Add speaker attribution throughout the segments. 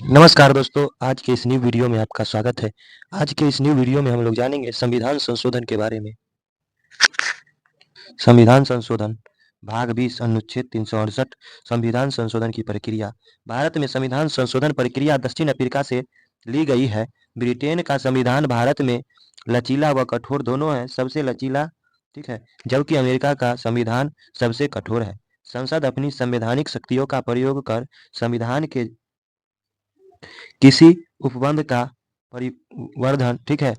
Speaker 1: नमस्कार दोस्तों, आज के इस न्यू वीडियो में आपका स्वागत है। आज के इस न्यू वीडियो में हम लोग जानेंगे संविधान संशोधन के बारे में। संविधान संशोधन भाग 20 अनुच्छेद 368 संविधान संशोधन की प्रक्रिया। भारत में संविधान संशोधन प्रक्रिया दक्षिण अफ्रीका से ली गई है। ब्रिटेन का संविधान भारत में लचीला व कठोर दोनों है, सबसे लचीला, ठीक है, जबकि अमेरिका का संविधान सबसे कठोर है। संसद अपनी संवैधानिक शक्तियों का प्रयोग कर संविधान के किसी उपबंध का परिवर्धन, ठीक है,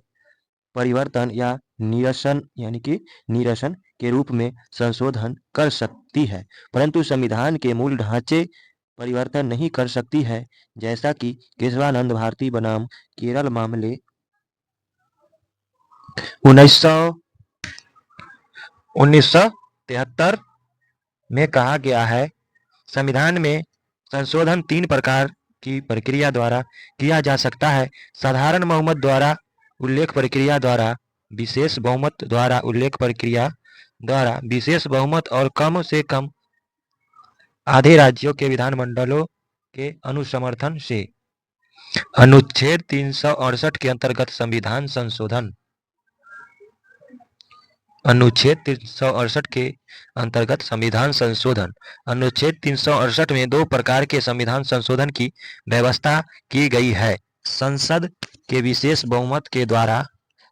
Speaker 1: परिवर्तन या निरसन यानी कि निरसन के रूप में संशोधन कर सकती है, परंतु संविधान के मूल ढांचे परिवर्तन नहीं कर सकती है, जैसा कि केशवानंद भारती बनाम केरल मामले 1973 में कहा गया है। संविधान में संशोधन 3 प्रकार की प्रक्रिया द्वारा किया जा सकता है: साधारण बहुमत द्वारा, उल्लेख प्रक्रिया द्वारा, विशेष बहुमत द्वारा, उल्लेख प्रक्रिया द्वारा, विशेष बहुमत और कम से कम आधे राज्यों के विधानमंडलों के अनुसमर्थन से। अनुच्छेद 368 के अंतर्गत संविधान संशोधन। अनुच्छेद 368 के अंतर्गत संविधान संशोधन। अनुच्छेद 368 में 2 प्रकार के संविधान संशोधन की व्यवस्था की गई है: संसद के विशेष बहुमत के द्वारा,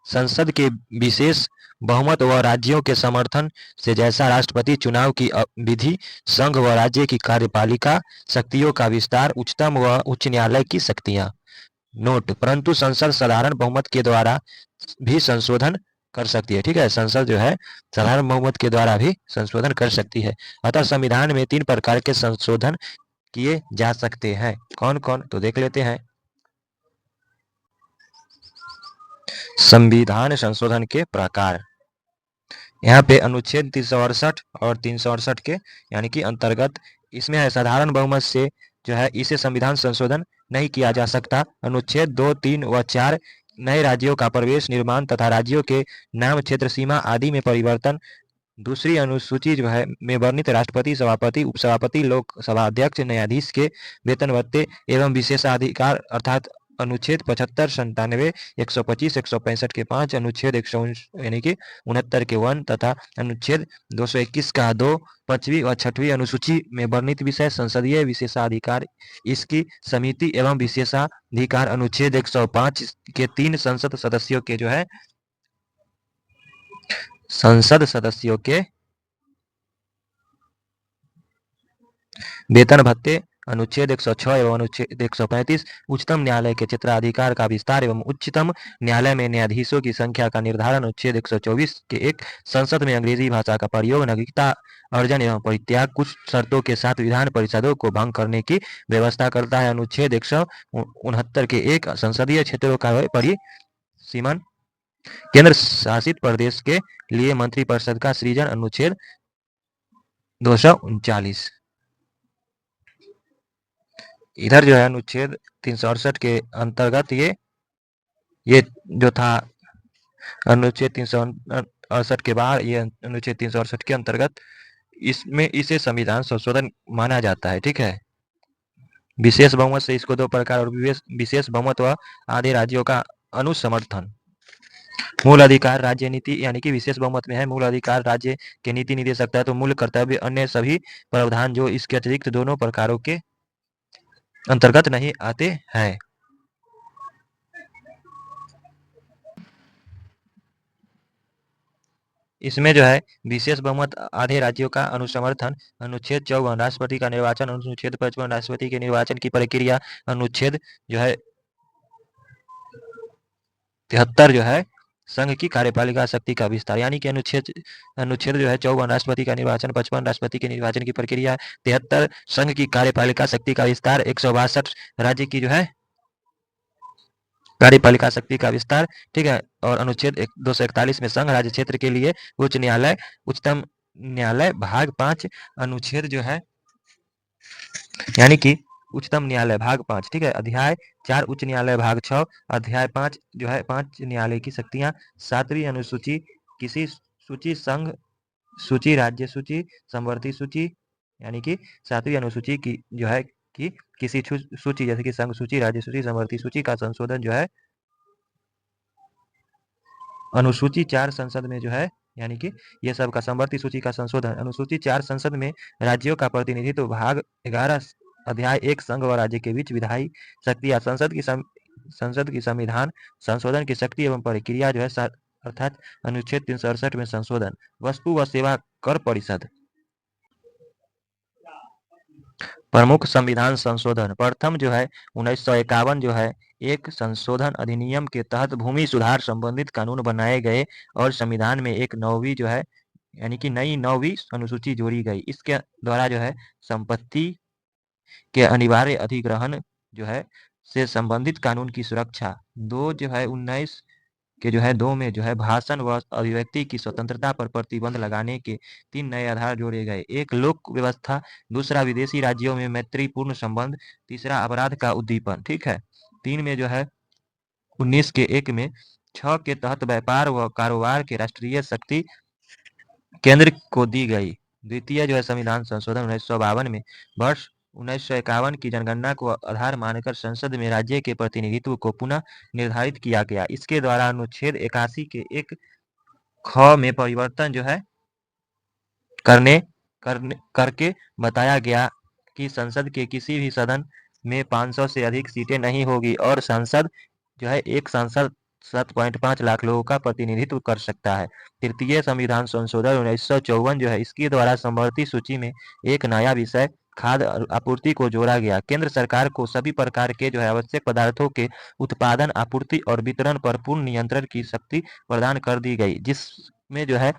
Speaker 1: संसद के विशेष बहुमत व राज्यों के समर्थन से, जैसा राष्ट्रपति चुनाव की विधि, संघ व राज्य की कार्यपालिका शक्तियों का विस्तार, उच्चतम व उच्च न्यायालय की शक्तियां। नोट: परंतु संसद साधारण बहुमत के द्वारा भी संशोधन कर सकती है, ठीक है, संसद जो है साधारण बहुमत के द्वारा भी संशोधन कर सकती है। अतः संविधान में 3 प्रकार के संशोधन किए जा सकते हैं। कौन कौन, तो देख लेते हैं। संविधान संशोधन के प्रकार, यहाँ पे अनुच्छेद 368 और 368 के यानी कि अंतर्गत इसमें है साधारण बहुमत से जो है इसे संविधान संशोधन नहीं किया जा सकता। अनुच्छेद 2, 3 व 4 नए राज्यों का प्रवेश, निर्माण तथा राज्यों के नाम, क्षेत्र सीमा आदि में परिवर्तन। दूसरी अनुसूची जो है में वर्णित राष्ट्रपति, सभापति, उपसभापति, लोकसभा अध्यक्ष, न्यायाधीश के वेतन भत्ते एवं विशेषाधिकार अर्थात अनुच्छेद 75, 97, 125, 165 के 5, अनुच्छेद 169 यानी कि 69 के 1 तथा अनुच्छेद 221 का 2, 5वीं व 6वीं अनुसूची में वर्णित विषय, संसदीय विशेषाधिकार, इसकी समिति एवं विशेषाधिकार। अनुच्छेद 105 के 3 संसद सदस्यों के जो है संसद सदस्यों के वेतन भत्ते। अनुच्छेद 106 एवं अनुच्छेद 135 उच्चतम न्यायालय के क्षेत्राधिकार का विस्तार एवं उच्चतम न्यायालय में न्यायाधीशों की संख्या का निर्धारण। अनुच्छेद 124 के 1 संसद में अंग्रेजी भाषा का प्रयोग, नागरिकता अर्जन एवं परित्याग कुछ शर्तों के साथ विधान परिषदों को भंग करने की व्यवस्था करता है। अनुच्छेद 169 के 1 संसदीय क्षेत्रों का परिसीमन, केंद्र शासित प्रदेश के लिए मंत्रिपरिषद का सृजन। अनुच्छेद 239 इधर जो है अनुच्छेद 368 के अंतर्गत ये जो था अनुच्छेद 368 के बाहर, ये अनुच्छेद 368 के अंतर्गत इसमें इसे संविधान संशोधन माना जाता है, ठीक है। विशेष बहुमत से इसको 2 प्रकार और विशेष बहुमत व आधे राज्यों का अनुसमर्थन। मूल अधिकार राज्य नीति यानी कि विशेष बहुमत में है मूल अधिकार राज्य के नीति नहीं दे सकता है, तो मूल कर्तव्य अन्य सभी प्रावधान जो इसके अतिरिक्त दोनों प्रकारों के अंतर्गत नहीं आते हैं। इसमें जो है विशेष बहुमत आधे राज्यों का अनुसमर्थन। अनुच्छेद 54 राष्ट्रपति का निर्वाचन। अनुच्छेद 55 राष्ट्रपति के निर्वाचन की प्रक्रिया। अनुच्छेद जो है 73 जो है संघ की कार्यपालिका शक्ति का विस्तार, यानी कि अनुच्छेद जो है 54 राष्ट्रपति का निर्वाचन, 55 राष्ट्रपति के निर्वाचन की प्रक्रिया, 73 संघ की कार्यपालिका शक्ति का विस्तार, 162 राज्य की जो है कार्यपालिका शक्ति का विस्तार, ठीक है। और अनुच्छेद 241 में संघ राज्य क्षेत्र के लिए उच्च न्यायालय, उच्चतम न्यायालय भाग 5 अनुच्छेद जो है यानी कि उच्चतम न्यायालय भाग 5, ठीक है। अध्याय 4 उच्च न्यायालय भाग 6, अध्याय 5 जो है 5 न्यायालय की शक्तियां। 7वीं अनुसूची किसी सूची, संघ सूची, राज्य सूची, समवर्ती सूची, यानी कि 7वीं अनुसूची की जो है कि किसी सूची जैसे कि संघ सूची, राज्य सूची, समवर्ती सूची का संशोधन जो है अनुसूची 4 संसद में जो है, यानी कि ये सब का समवर्ती सूची का संशोधन अनुसूची 4 संसद में राज्यों का प्रतिनिधित्व भाग 11 अध्याय 1 संघ व राज्य के बीच विधायी शक्ति या संसद की संविधान संशोधन की शक्ति एवं प्रक्रिया जो है अर्थात अनुच्छेद 368 में संशोधन वस्तु व सेवा कर परिषद प्रमुख संविधान संशोधन प्रथम जो है 1951 जो है एक संशोधन अधिनियम के तहत भूमि सुधार संबंधित कानून बनाए गए और संविधान में एक नौवीं जो है यानी कि नई 9वीं अनुसूची जोड़ी गई। इसके द्वारा जो है संपत्ति के अनिवार्य अधिग्रहण जो है से संबंधित कानून की सुरक्षा दो जो है 19 के जो है 2 में जो है भाषण व अभिव्यक्ति की स्वतंत्रता पर प्रतिबंध लगाने के 3 नए आधार जोड़े गए। एक लोक व्यवस्था, दूसरा विदेशी राज्यों में मैत्रीपूर्ण संबंध, तीसरा अपराध का उद्दीपन। ठीक है। 3 में जो है 19 के 1 में 6 के तहत व्यापार व कारोबार के राष्ट्रीय शक्ति केंद्र को दी गई। द्वितीय जो है संविधान संशोधन 1952 में वर्ष 1951 की जनगणना को आधार मानकर संसद में राज्य के प्रतिनिधित्व को पुनः निर्धारित किया गया। इसके द्वारा अनुच्छेद 81 के 1 ख में परिवर्तन जो है करके बताया गया कि संसद के किसी भी सदन में 500 से अधिक सीटें नहीं होगी और संसद जो है एक सांसद 7.5 लाख लोगों का प्रतिनिधित्व कर सकता है। तृतीय संविधान संशोधन 1954 जो है इसके द्वारा समवर्ती सूची में एक नया विषय खाद्य आपूर्ति को जोड़ा गया। केंद्र सरकार को सभी प्रकार के जो है आवश्यक पदार्थों के उत्पादन, आपूर्ति और वितरण पर पूर्ण नियंत्रण की शक्ति प्रदान कर दी गई, जिसमें जो है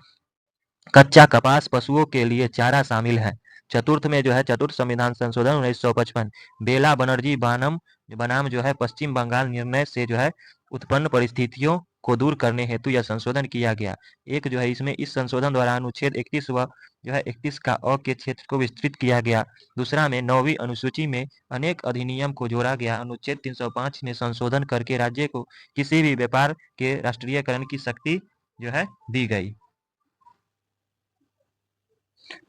Speaker 1: कच्चा कपास, पशुओं के लिए चारा शामिल है। चतुर्थ में जो है चतुर्थ संविधान संशोधन 1955 बेला बनर्जी बनाम जो है पश्चिम बंगाल निर्णय से जो है उत्पन्न परिस्थितियों को दूर करने हेतु यह संशोधन किया गया। एक जो है इसमें इस संशोधन द्वारा अनुच्छेद 31 व जो है 31 का अ के क्षेत्र को विस्तृत किया गया। दूसरा में 9वीं अनुसूची में अनेक अधिनियम को जोड़ा गया। अनुच्छेद 305 में संशोधन करके राज्य को किसी भी व्यापार के राष्ट्रीयकरण की शक्ति जो है दी गई।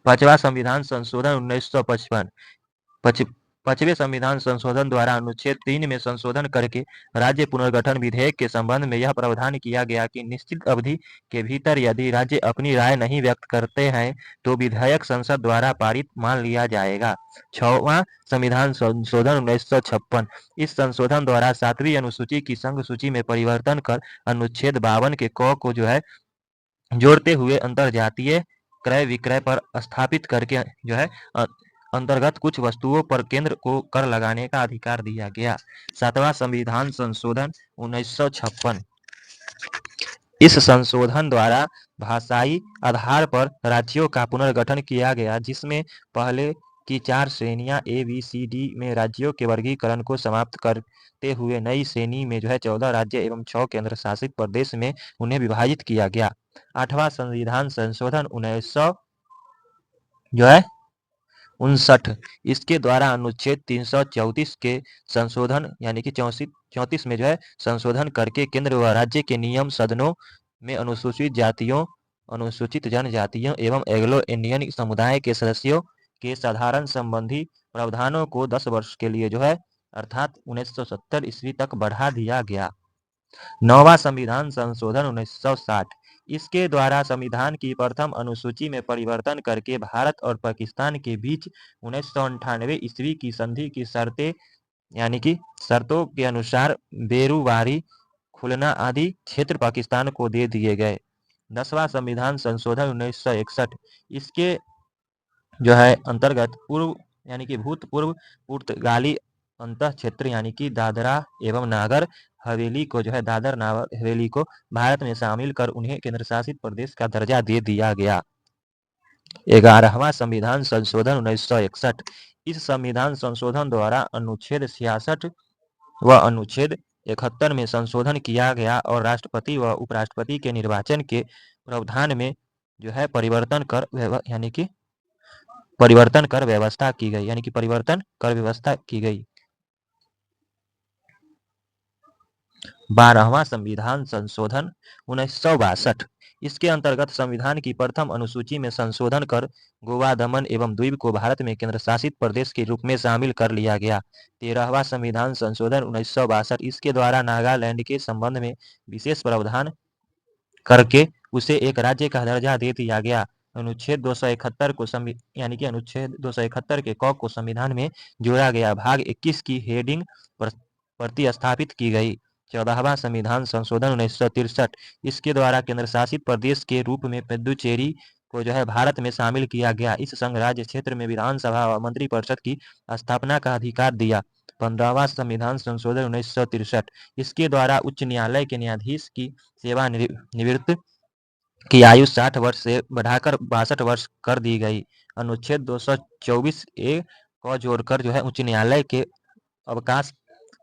Speaker 1: पांचवा संविधान संशोधन 1955 पांचवें संविधान संशोधन द्वारा अनुच्छेद 3 में संशोधन करके राज्य पुनर्गठन विधेयक के संबंध में यह प्रावधान किया गया कि निश्चित अवधि के भीतर यदि राज्य अपनी राय नहीं व्यक्त करते हैं तो विधेयक संसद द्वारा पारित मान लिया जाएगा। छठवां संविधान संशोधन 1956 इस संशोधन द्वारा 7वीं अनुसूची की संघ सूची में परिवर्तन कर अनुच्छेद 52 के क को जो है जोड़ते हुए अंतर जातीय क्रय विक्रय पर स्थापित करके जो है अंतर्गत कुछ वस्तुओं पर केंद्र को कर लगाने का अधिकार दिया गया। 7वां संविधान संशोधन 1956 इस संशोधन द्वारा भाषाई आधार पर राज्यों का पुनर्गठन किया गया, जिसमें पहले की 4 श्रेणियां ABCD में राज्यों के वर्गीकरण को समाप्त करते हुए नई श्रेणी में जो है 14 राज्य एवं 6 केंद्र शासित प्रदेश में उन्हें विभाजित किया गया। 8वां संविधान संशोधन 1900 जो है 59 इसके द्वारा अनुच्छेद 334 के संशोधन यानी कि 34 में जो है संशोधन करके केंद्र व राज्य के नियम सदनों में अनुसूचित जातियों, अनुसूचित जनजातियों एवं एंग्लो इंडियन समुदाय के सदस्यों के साधारण संबंधी प्रावधानों को 10 वर्ष के लिए जो है अर्थात 1970 ईस्वी तक बढ़ा दिया गया। 9वां संविधान संशोधन 1960 इसके द्वारा संविधान की प्रथम अनुसूची में परिवर्तन करके भारत और पाकिस्तान के बीच 1998 ईस्वी की संधि की शर्तें यानी कि शर्तों के अनुसार बेरुवारी, खुलना आदि क्षेत्र पाकिस्तान को दे दिए गए। 10वां संविधान संशोधन 1961 इसके जो है अंतर्गत पूर्व यानी कि भूतपूर्व पुर्तगाली अंतः क्षेत्र यानी कि दादरा एवं नागर हवेली को जो है दादर नागर हवेली को भारत में शामिल कर उन्हें केंद्र शासित प्रदेश का दर्जा दे दिया गया। 11वां संविधान संशोधन 1961 इस संविधान संशोधन द्वारा अनुच्छेद 66 व अनुच्छेद 71 में संशोधन किया गया और राष्ट्रपति व उपराष्ट्रपति के निर्वाचन के प्रावधान में जो है परिवर्तन कर व्यवस्था की गई यानी कि परिवर्तन कर व्यवस्था की गई। 12वां संविधान संशोधन 1962 इसके अंतर्गत संविधान की प्रथम अनुसूची में संशोधन कर गोवा, दमन एवं द्वीप को भारत में केंद्र शासित प्रदेश के रूप में शामिल कर लिया गया। 13वां संविधान संशोधन 1962, इसके द्वारा नागालैंड के संबंध में विशेष प्रावधान करके उसे एक राज्य का दर्जा दे दिया गया। अनुच्छेद 271 को यानी कि अनुच्छेद 271 के क को संविधान में जोड़ा गया। भाग 21 की हेडिंग प्रतिस्थापित की गई। 14वां संविधान संशोधन 1963, इसके द्वारा केंद्र शासित प्रदेश के रूप में पुडुचेरी को भारत में शामिल किया गया। इस संघ राज्य क्षेत्र में विधानसभा व मंत्रिपरिषद की स्थापना का अधिकार दिया। 15वां संविधान संशोधन 1963, इसके द्वारा उच्च न्यायालय के न्यायाधीश की सेवानिवृत्त की आयु 60 वर्ष से बढ़ाकर 62 वर्ष कर दी गई। अनुच्छेद 224 ए को जोड़कर उच्च न्यायालय के अवकाश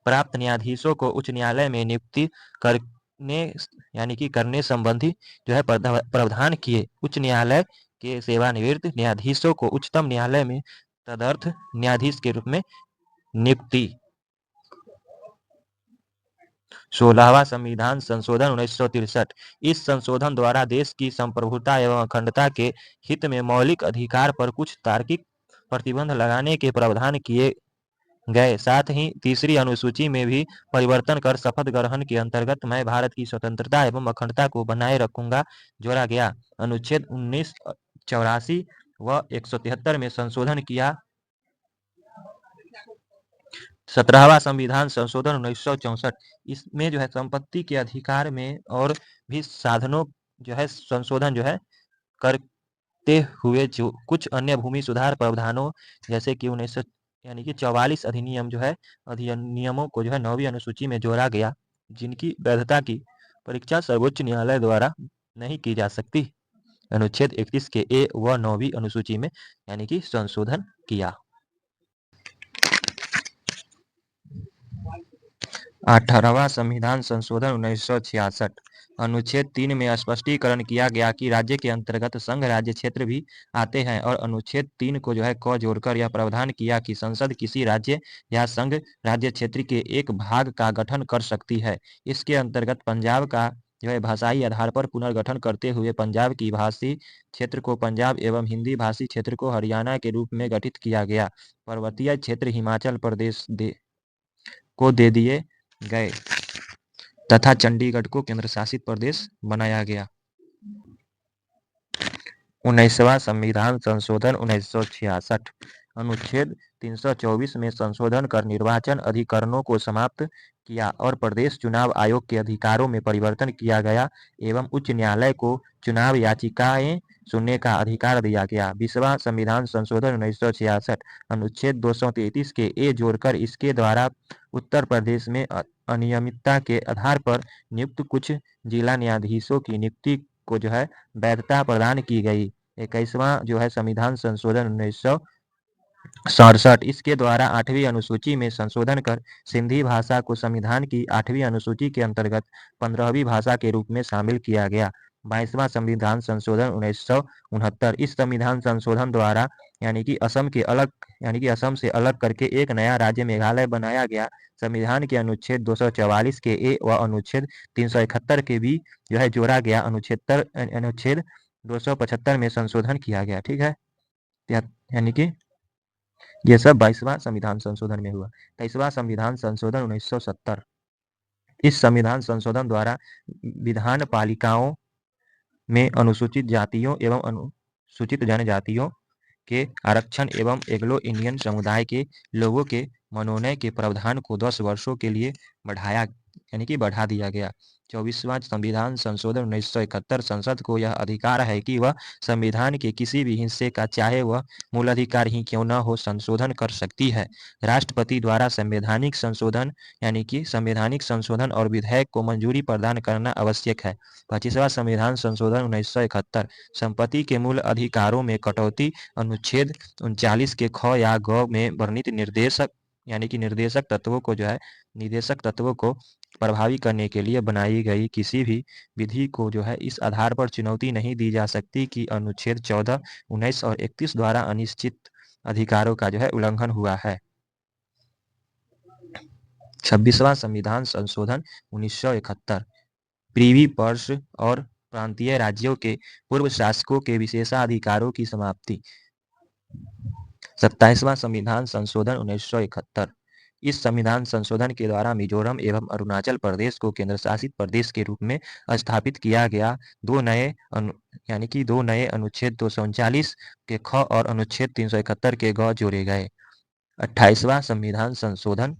Speaker 1: प्राप्त न्यायाधीशों को उच्च न्यायालय में नियुक्ति करने यानी कि करने संबंधी प्रावधान किए। उच्च न्यायालय के सेवानिवृत्त न्यायाधीशों को उच्चतम न्यायालय में तदर्थ न्यायाधीश के रूप में नियुक्ति। 16वां संविधान संशोधन 1963, इस संशोधन द्वारा देश की संप्रभुता एवं अखंडता के हित में मौलिक अधिकार पर कुछ तार्किक प्रतिबंध लगाने के प्रावधान किए गए। साथ ही तीसरी अनुसूची में भी परिवर्तन कर शपथ ग्रहण के अंतर्गत मैं भारत की स्वतंत्रता एवं अखंडता को बनाए रखूंगा जोड़ा गया। अनुच्छेद 1984 व 173 में संशोधन किया। 17वां संविधान संशोधन 1964, इसमें संपत्ति के अधिकार में और भी साधनों संशोधन करते हुए जो कुछ अन्य भूमि सुधार प्रावधानों जैसे कि 44 अधिनियम अधिनियमों को 9वीं अनुसूची में जोड़ा गया, जिनकी वैधता की परीक्षा सर्वोच्च न्यायालय द्वारा नहीं की जा सकती। अनुच्छेद 31 के ए व 9वीं अनुसूची में यानी कि संशोधन किया। 18वां संविधान संशोधन 1966, अनुच्छेद 3 में स्पष्टीकरण किया गया कि राज्य के अंतर्गत संघ राज्य क्षेत्र भी आते हैं और अनुच्छेद 3 को क जोड़कर यह प्रावधान किया कि संसद किसी राज्य या संघ राज्य क्षेत्र के एक भाग का गठन कर सकती है। इसके अंतर्गत पंजाब का भाषाई आधार पर पुनर्गठन करते हुए पंजाब की भाषी क्षेत्र को पंजाब एवं हिंदी भाषी क्षेत्र को हरियाणा के रूप में गठित किया गया। पर्वतीय क्षेत्र हिमाचल प्रदेश को दे दिए गए तथा चंडीगढ़ को केंद्र शासित प्रदेश बनाया गया। 19वां संविधान संशोधन 1966, अनुच्छेद 324 में संशोधन कर निर्वाचन अधिकरणों को समाप्त किया और प्रदेश चुनाव आयोग के अधिकारों में परिवर्तन किया गया एवं उच्च न्यायालय को चुनाव याचिकाएं सुनने का अधिकार दिया गया। 20वां संविधान संशोधन 1966, अनुच्छेद 233 के ए जोड़कर इसके द्वारा उत्तर प्रदेश में अनियमितता के आधार पर नियुक्त कुछ जिला न्यायाधीशों की नियुक्ति को वैधता प्रदान की गई। 21वां संविधान संशोधन 1967, इसके द्वारा 8वीं अनुसूची में संशोधन कर सिंधी भाषा को संविधान की 8वीं अनुसूची के अंतर्गत 15वीं भाषा के रूप में शामिल किया गया। 22वां संविधान संशोधन 1969, इस संविधान संशोधन द्वारा यानी कि असम से अलग करके एक नया राज्य मेघालय बनाया गया। संविधान के अनुच्छेद 244 के ए व अनुच्छेद 371 के भी जोड़ा गया। अनुच्छेद 275 में संशोधन किया गया। ठीक है, यानी कि यह सब 22वां संविधान संशोधन में हुआ। 23वां संविधान संशोधन 1970, इस संविधान संशोधन द्वारा विधान पालिकाओं में अनुसूचित जातियों एवं अनुसूचित जनजातियों के आरक्षण एवं एंग्लो इंडियन समुदाय के लोगों के मनोनयन के प्रावधान को 10 वर्षों के लिए बढ़ा दिया गया। 24वां संविधान संशोधन 1971, संसद को यह अधिकार है कि वह संविधान के किसी भी हिस्से का चाहे वह मूल अधिकार ही क्यों न हो संशोधन कर सकती है। राष्ट्रपति द्वारा संवैधानिक संशोधन और विधेयक को मंजूरी प्रदान करना आवश्यक है। 25वां संविधान संशोधन 1971, संपत्ति के मूल अधिकारों में कटौती अनुच्छेद 39 के ख या ग में वर्णित निर्देशक तत्वों को प्रभावी करने के लिए बनाई गई किसी भी विधि को इस आधार पर चुनौती नहीं दी जा सकती कि अनुच्छेद 14, 19 और 31 द्वारा अनिश्चित अधिकारों का उल्लंघन हुआ है। 26वां संविधान संशोधन 1971, प्रीवी पर्स और प्रांतीय राज्यों के पूर्व शासकों के विशेषाधिकारों की समाप्ति। 27वां संविधान संशोधन 1971। इस संविधान संशोधन के द्वारा मिजोरम एवं अरुणाचल प्रदेश को केंद्र शासित प्रदेश के रूप में स्थापित किया गया। दो नए अनुच्छेद 239 के ख और अनुच्छेद 371 के ग जोड़े गए। 28वां संविधान संशोधन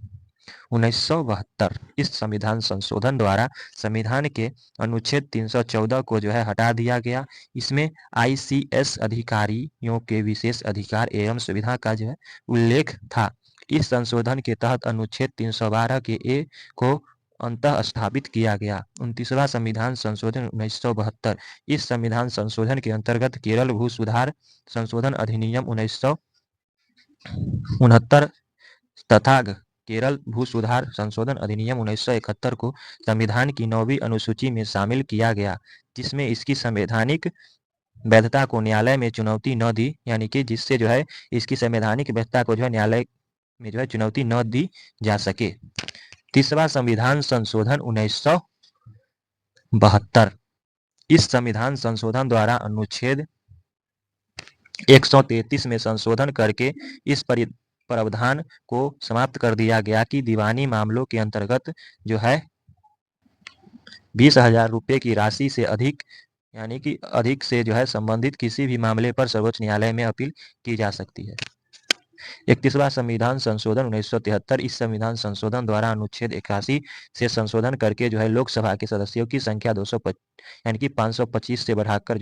Speaker 1: 1972। इस संविधान संशोधन द्वारा संविधान के अनुच्छेद 314 को हटा दिया गया। इसमें ICS अधिकारियों के विशेष अधिकार एवं सुविधा का उल्लेख था। इस संशोधन के तहत अनुच्छेद 312 के ए को अंतः स्थापित किया गया। 29वां संविधान संशोधन 1972। इस संविधान संशोधन के अंतर्गत केरल भू सुधार संशोधन अधिनियम 1969 तथा केरल भू सुधार संशोधन अधिनियम 1971 को संविधान की 9वीं अनुसूची में शामिल किया गया, जिसमें इसकी संवैधानिक वैधता को न्यायालय में चुनौती न दी, यानी कि जिससे इसकी संवैधानिक वैधता को न्यायालय में चुनौती न दी जा सके। 30वां संविधान संशोधन 1972। इस संविधान संशोधन द्वारा अनुच्छेद 133 में संशोधन करके इस प्रावधान को समाप्त कर दिया गया कि दीवानी मामलों के अंतर्गत 20,000 रुपये की राशि से अधिक यानी कि अधिक से संबंधित किसी भी मामले पर सर्वोच्च न्यायालय में अपील की जा सकती है। 31वां संविधान संशोधन 1973। इस संविधान संशोधन द्वारा अनुच्छेद 81 से संशोधन करके लोकसभा के सदस्यों की संख्या 525 से बढ़ाकर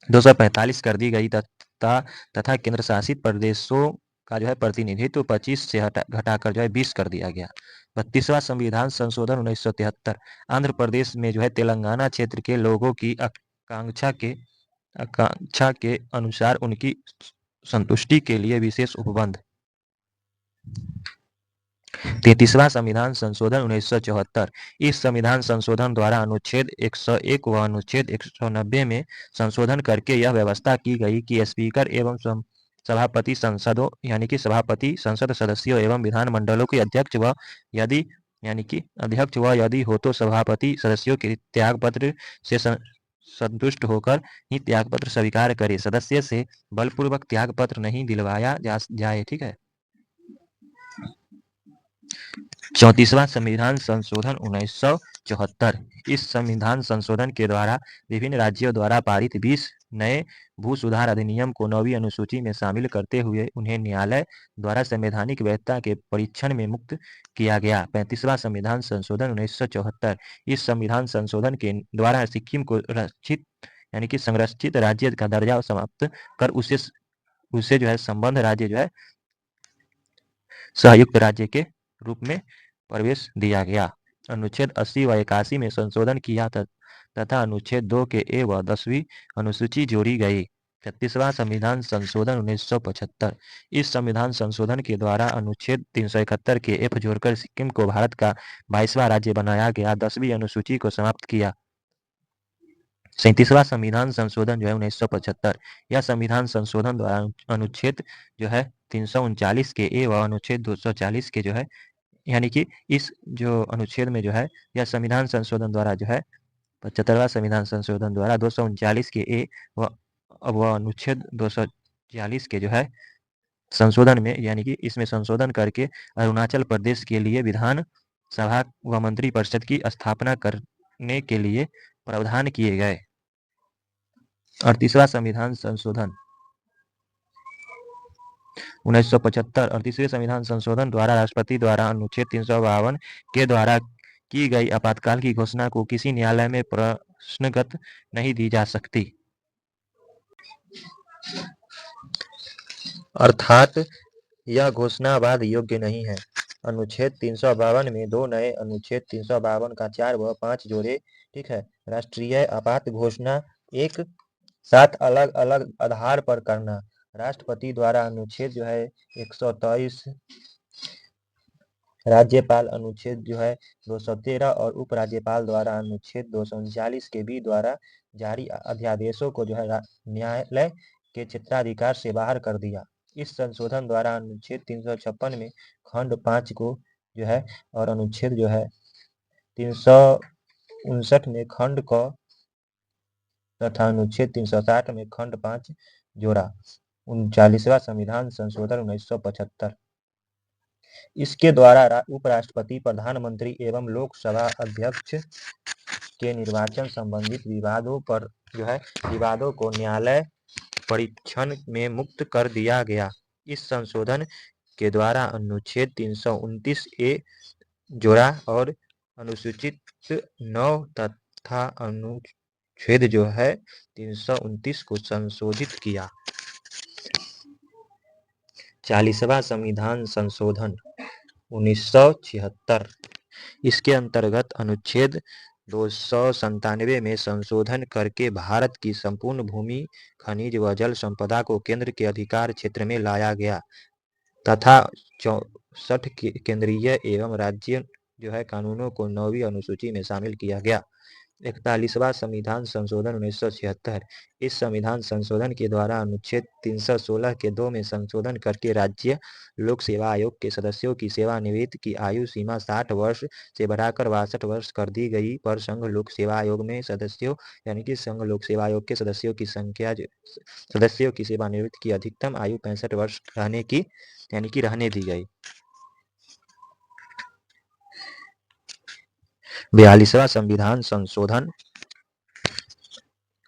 Speaker 1: 245 कर दी गई तथा केंद्र शासित प्रदेशों का प्रतिनिधित्व 25 से घटाकर 20 कर दिया गया। 32वां संविधान संशोधन 1973। आंध्र प्रदेश में तेलंगाना क्षेत्र के लोगों की आकांक्षा के अनुसार उनकी संतुष्टि के लिए विशेष उपबंध। 33वां संविधान संशोधन 1974। इस संविधान संशोधन द्वारा अनुच्छेद 101 व अनुच्छेद 190 में संशोधन करके यह व्यवस्था की गई कि स्पीकर एवं सभापति सभापति संसद सदस्यों एवं विधानमंडलों के अध्यक्ष व यदि हो तो सभापति सदस्यों के त्यागपत्र से संतुष्ट होकर ही त्यागपत्र स्वीकार करे। सदस्य से बलपूर्वक त्यागपत्र नहीं दिलवाया जाए। ठीक है। 34वां संविधान संशोधन 1974। इस संविधान संशोधन के द्वारा विभिन्न राज्यों द्वारा पारित 20 नए भू सुधार अधिनियम को 9वीं अनुसूची में शामिल करते हुए उन्हें न्यायालय द्वारा संवैधानिक वैधता के परीक्षण में मुक्त किया गया। 35वां संविधान संशोधन 1974। इस संविधान संशोधन के द्वारा सिक्किम को संरक्षित राज्य का दर्जा समाप्त कर उसे संबद्ध राज्य संयुक्त राज्य के रूप में प्रवेश दिया गया। अनुच्छेद 80 व 81 में संशोधन किया तथा अनुच्छेद 2 के ए व 10वीं अनुसूची जोड़ी गई। 36वां संविधान संशोधन 1975। इस संविधान संशोधन के द्वारा अनुच्छेद 371 के एफ जोड़कर सिक्किम को भारत का 22वां राज्य बनाया गया। 10वीं अनुसूची को समाप्त किया। 37वां संविधान संशोधन 1975। यह संविधान संशोधन द्वारा अनुच्छेद 339 के ए व अनुच्छेद 240 के यानी कि इस अनुच्छेद में यह संविधान संशोधन द्वारा 75वां संविधान संशोधन द्वारा 239 के ए व अनुच्छेद 240 के संशोधन में यानी कि इसमें संशोधन करके अरुणाचल प्रदेश के लिए विधान सभा व मंत्रिपरिषद की स्थापना करने के लिए प्रावधान किए गए। 38वां संविधान संशोधन 1975। 38वें संविधान संशोधन द्वारा राष्ट्रपति द्वारा अनुच्छेद 352 के द्वारा की गई आपातकाल की घोषणा को किसी न्यायालय में प्रश्नगत नहीं दी जा सकती, अर्थात यह घोषणा वाद योग्य नहीं है। अनुच्छेद 352 में 2 नए अनुच्छेद 352 का 4 व 5 जोड़े। ठीक है। राष्ट्रीय आपात घोषणा एक साथ अलग अलग आधार पर करना। राष्ट्रपति द्वारा अनुच्छेद 123, राज्यपाल अनुच्छेद 213 और उपराज्यपाल द्वारा अनुच्छेद 239 के बी द्वारा जारी अध्यादेशों को न्यायालय के क्षेत्राधिकार से बाहर कर दिया। इस संशोधन द्वारा अनुच्छेद 356 में खंड 5 को और अनुच्छेद 359 359 में खंड क तथा अनुच्छेद 360 में खंड 5 जोड़ा। 39वां संविधान संशोधन 1975। इसके द्वारा उपराष्ट्रपति, प्रधानमंत्री एवं लोकसभा अध्यक्ष के निर्वाचन संबंधित विवादों पर विवादों को न्यायालय परीक्षण में मुक्त कर दिया गया। इस संशोधन के द्वारा अनुच्छेद 329 ए जोड़ा और अनुसूचित 9 तथा अनुच्छेद 329 को संशोधित किया। 40वां संविधान संशोधन 1976। इसके अंतर्गत अनुच्छेद 297 में संशोधन करके भारत की संपूर्ण भूमि, खनिज व जल संपदा को केंद्र के अधिकार क्षेत्र में लाया गया तथा 64 केंद्रीय एवं राज्य कानूनों को 9वीं अनुसूची में शामिल किया गया। 41वां संविधान संशोधन 1976। इस संविधान संशोधन के द्वारा अनुच्छेद 316 के 2 में संशोधन करके राज्य लोक सेवा आयोग के सदस्यों की सेवानिवृत्ति की आयु सीमा 60 वर्ष से बढ़ाकर 62 वर्ष कर दी गई, पर संघ लोक सेवा आयोग में सदस्यों संघ लोक सेवा आयोग के सदस्यों की संख्या सदस्यों की सेवानिवृत्ति की अधिकतम आयु 65 वर्ष रहने दी गई। 42वां संविधान संशोधन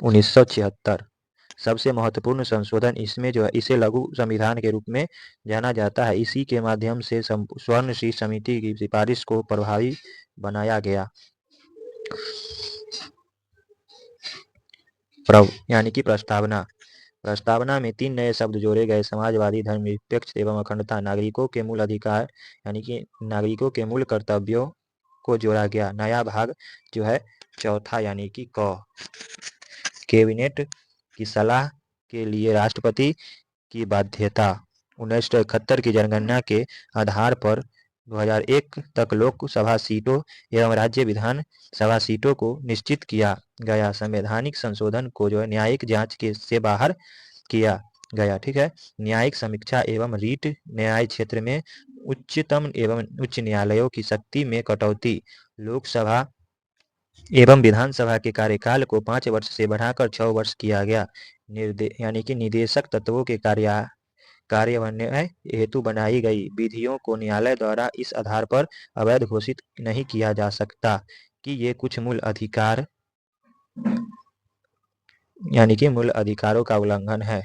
Speaker 1: 1976। सबसे महत्वपूर्ण संशोधन इसमें इसे लघु संविधान के रूप में जाना जाता है। इसी के माध्यम से स्वर्ण शीर्ष समिति की सिफारिश को प्रभावी बनाया गया। प्रस्तावना में 3 नए शब्द जोड़े गए: समाजवादी, धर्मनिरपेक्ष एवं अखंडता। नागरिकों के मूल अधिकार नागरिकों के मूल कर्तव्यों को जोड़ा गया। नया भाग चौथा क। कैबिनेट की सलाह के लिए राष्ट्रपति की बाध्यता। 1971 की जनगणना के आधार पर 2001 तक लोकसभा सीटों एवं राज्य विधान सभा सीटों को निश्चित किया गया। संवैधानिक संशोधन को न्यायिक जांच से बाहर किया गया। ठीक है। न्यायिक समीक्षा एवं रीट न्याय क्षेत्र में उच्चतम एवं उच्च न्यायालयों की शक्ति में कटौती। लोकसभा एवं विधानसभा के कार्यकाल को 5 वर्ष से बढ़ाकर 6 वर्ष किया गया। निदेशक तत्वों के कार्यान्वयन हेतु बनाई गई विधियों को न्यायालय द्वारा इस आधार पर अवैध घोषित नहीं किया जा सकता कि ये कुछ मूल अधिकार मूल अधिकारों का उल्लंघन है।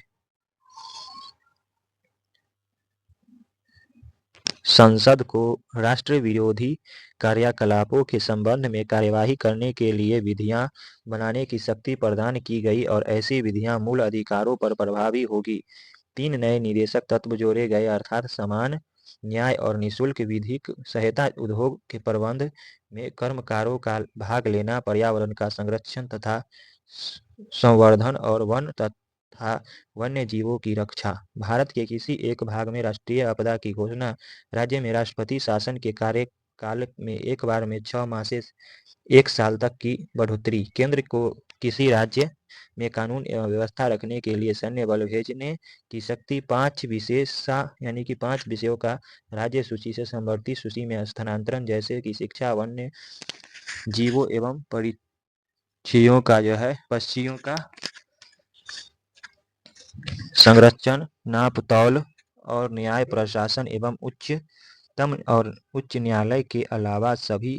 Speaker 1: संसद को राष्ट्र विरोधी कार्यकलापों के संबंध में कार्यवाही करने के लिए विधियां बनाने की शक्ति प्रदान की गई और ऐसी विधियां मूल अधिकारों पर प्रभावी होगी। 3 नए निदेशक तत्व जोड़े गए, अर्थात समान न्याय और निःशुल्क विधिक सहायता, उद्योग के प्रबंध में कर्मकारों का भाग लेना, पर्यावरण का संरक्षण तथा संवर्धन और वन तथा वन्य जीवों की रक्षा। भारत के किसी एक भाग में राष्ट्रीय आपदा की घोषणा, राज्य में राष्ट्रपति शासन के कार्यकाल में एक बार में 6 माह से 1 साल तक की बढ़ोतरी। केंद्र को किसी राज्य में कानून एवं व्यवस्था रखने के लिए सैन्य बल भेजने की शक्ति। 5 विषयों का राज्य सूची से समवर्ती सूची में स्थानांतरण, जैसे कि शिक्षा, वन्य जीवों एवं पक्षियों का संरक्षण, नाप तौल और न्याय प्रशासन एवं उच्चतम और उच्च न्यायालय के अलावा सभी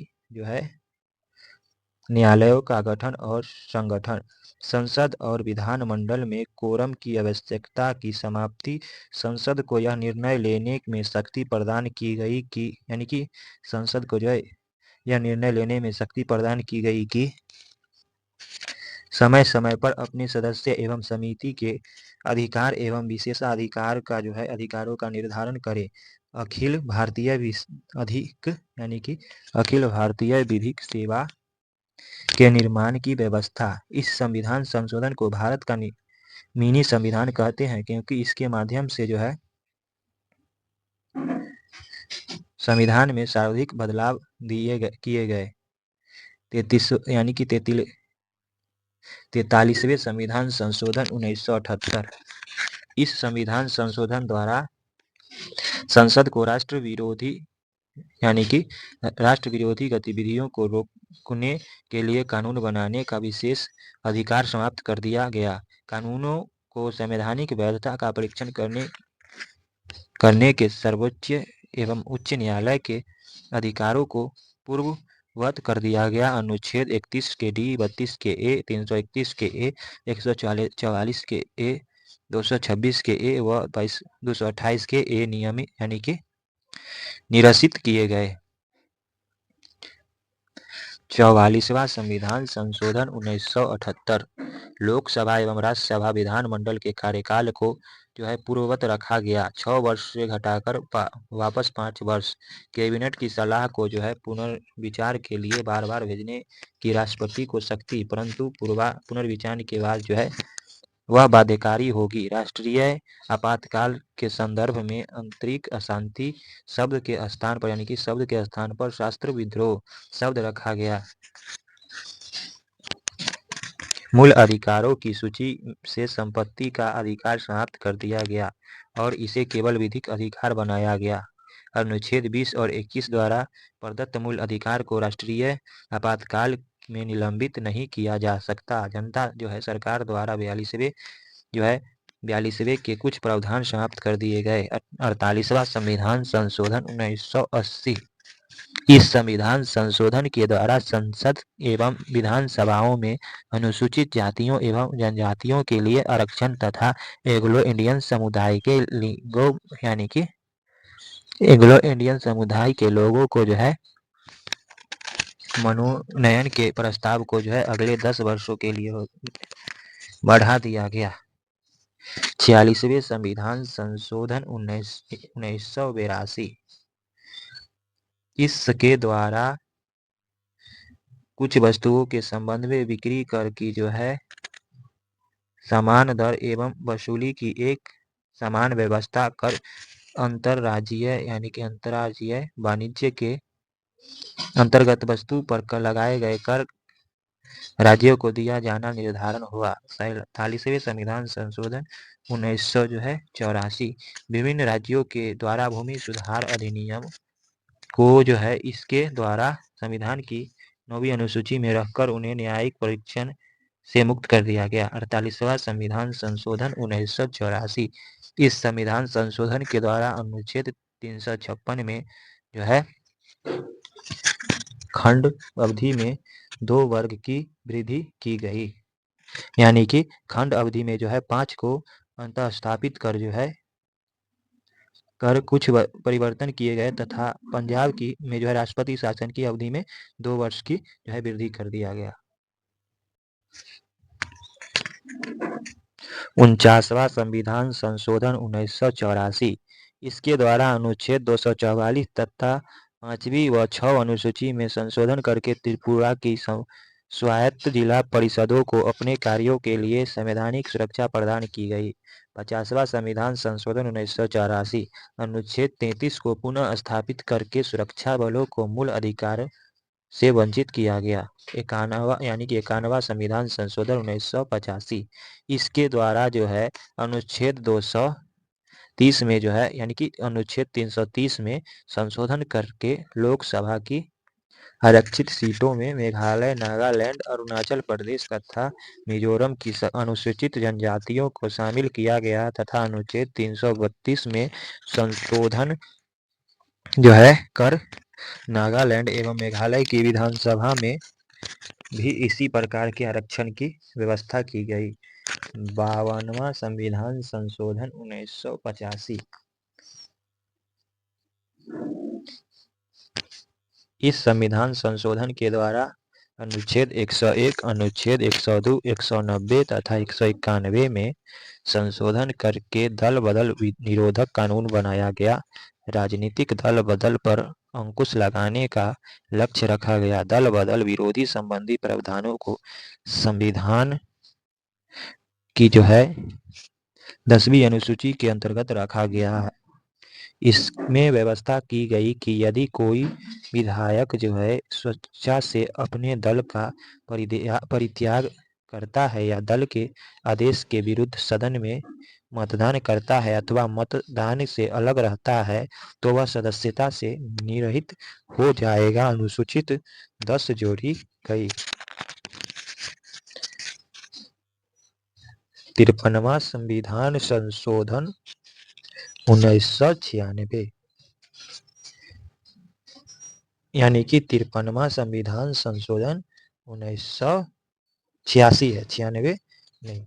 Speaker 1: न्यायालयों का गठन और संगठन। संसद और विधानमंडल में कोरम की आवश्यकता की समाप्ति। संसद को यह निर्णय लेने में शक्ति प्रदान की गई कि संसद को यह निर्णय लेने में शक्ति प्रदान की गई कि समय समय पर अपने सदस्य एवं समिति के अधिकार एवं विशेषाधिकार का अधिकारों का निर्धारण करे। अखिल भारतीय विधिक सेवा के निर्माण की व्यवस्था। इस संविधान संशोधन को भारत का मिनी संविधान कहते हैं, क्योंकि इसके माध्यम से संविधान में सर्वाधिक बदलाव किए गए। 43वें संविधान संशोधन 1978। इस संविधान संशोधन द्वारा संसद को राष्ट्र विरोधी यानी कि राष्ट्र विरोधी गतिविधियों को रोकने के लिए कानून बनाने का विशेष अधिकार समाप्त कर दिया गया। कानूनों को संवैधानिक वैधता का परीक्षण करने के सर्वोच्च एवं उच्च न्यायालय के अधिकारों को पूर्ववत कर दिया गया। अनुच्छेद 31 के डी, 32 के ए, 331 के ए, 144 के ए, 226 के ए व 228 के ए नियमित यानी कि निरसित किए गए। 44वां संविधान संशोधन 1978 लोकसभा एवं राज्यसभा विधानमंडल के कार्यकाल को जो है पूर्ववत रखा गया। 6 वर्ष से घटाकर वापस 5 वर्ष। कैबिनेट की सलाह को जो है पुनर्विचार के लिए बार बार भेजने की राष्ट्रपति को शक्ति, परंतु पुनर्विचार के बाद जो है वह बाध्यकारी होगी। राष्ट्रीय आपातकाल के संदर्भ में आंतरिक अशांति शब्द के स्थान पर यानी कि शब्द के स्थान पर शास्त्र विद्रोह शब्द रखा गया। मूल अधिकारों की सूची से संपत्ति का अधिकार समाप्त कर दिया गया और इसे केवल विधिक अधिकार बनाया गया। अनुच्छेद 20 और 21 द्वारा प्रदत्त मूल अधिकार को राष्ट्रीय आपातकाल में निलंबित नहीं किया जा सकता। जनता जो है सरकार द्वारा 42वें के कुछ प्रावधान समाप्त कर दिए गए। 48वां संविधान संशोधन 1980 इस संविधान संशोधन के द्वारा संसद एवं विधानसभाओं में अनुसूचित जातियों एवं जनजातियों के लिए आरक्षण तथा एंग्लो इंडियन समुदाय के लोगों को जो है मनोनयन के प्रस्ताव को जो है अगले 10 वर्षों के लिए बढ़ा दिया गया। 46वें संविधान संशोधन 1982 इसके द्वारा कुछ वस्तुओं के संबंध में बिक्री कर की जो है समान दर एवं वसूली की एक समान व्यवस्था कर अंतरराज्यीय यानी कि अंतरराज्यीय वाणिज्य के अंतर्गत वस्तु पर लगाए गए कर राज्यों को दिया जाना निर्धारण हुआ। 47वें संविधान संशोधन 1984 विभिन्न राज्यों के द्वारा भूमि सुधार अधिनियम को जो है इसके द्वारा संविधान की 9वीं अनुसूची में रखकर उन्हें न्यायिक परीक्षण से मुक्त कर दिया गया। 48वां संविधान संशोधन 1984 इस संविधान संशोधन के द्वारा अनुच्छेद 356 में जो है खंड अवधि में 2 वर्ग की वृद्धि की गई, यानी कि खंड अवधि में जो है 5 को अंतः स्थापित कर जो है कर कुछ परिवर्तन किए गए तथा पंजाब की में जो है राष्ट्रपति शासन की अवधि में 2 वर्ष की जो है वृद्धि कर दिया गया। 49वां संविधान संशोधन 1984 इसके द्वारा अनुच्छेद 244 तथा 5वीं व 6 अनुसूची में संशोधन करके त्रिपुरा की स्वायत्त जिला परिषदों को अपने कार्यों के लिए संवैधानिक सुरक्षा प्रदान की गई। 50वां संविधान संशोधन 1984 अनुच्छेद 33 को पुनः स्थापित करके सुरक्षा बलों को मूल अधिकार से वंचित किया गया। 51वां संविधान संशोधन 1985 इसके द्वारा जो है अनुच्छेद 230 में जो है यानी कि अनुच्छेद 330 में संशोधन करके लोकसभा की आरक्षित सीटों में मेघालय, नागालैंड, अरुणाचल प्रदेश तथा मिजोरम की अनुसूचित जनजातियों को शामिल किया गया तथा अनुच्छेद 332 में संशोधन जो है कर नागालैंड एवं मेघालय की विधानसभा में भी इसी प्रकार के आरक्षण की व्यवस्था की गई। 52वां संविधान संशोधन 1985 इस संविधान संशोधन के द्वारा अनुच्छेद 101, अनुच्छेद 102, 190 तथा 191 में संशोधन करके दल बदल निरोधक कानून बनाया गया। राजनीतिक दल बदल पर अंकुश लगाने का लक्ष्य रखा गया। दल बदल विरोधी संबंधी प्रावधानों को संविधान की जो है 10वीं अनुसूची के अंतर्गत रखा गया है। इसमें व्यवस्था की गई कि यदि कोई विधायक जो है स्वेच्छा से अपने दल का परित्याग करता है या दल के आदेश के विरुद्ध सदन में मतदान करता है अथवा मतदान से अलग रहता है तो वह सदस्यता से निरहित हो जाएगा। अनुसूचित 10 जोड़ी गई। 53वां संविधान संशोधन 1996, यानी कि 53वां संविधान संशोधन 1986 है, 96 नहीं।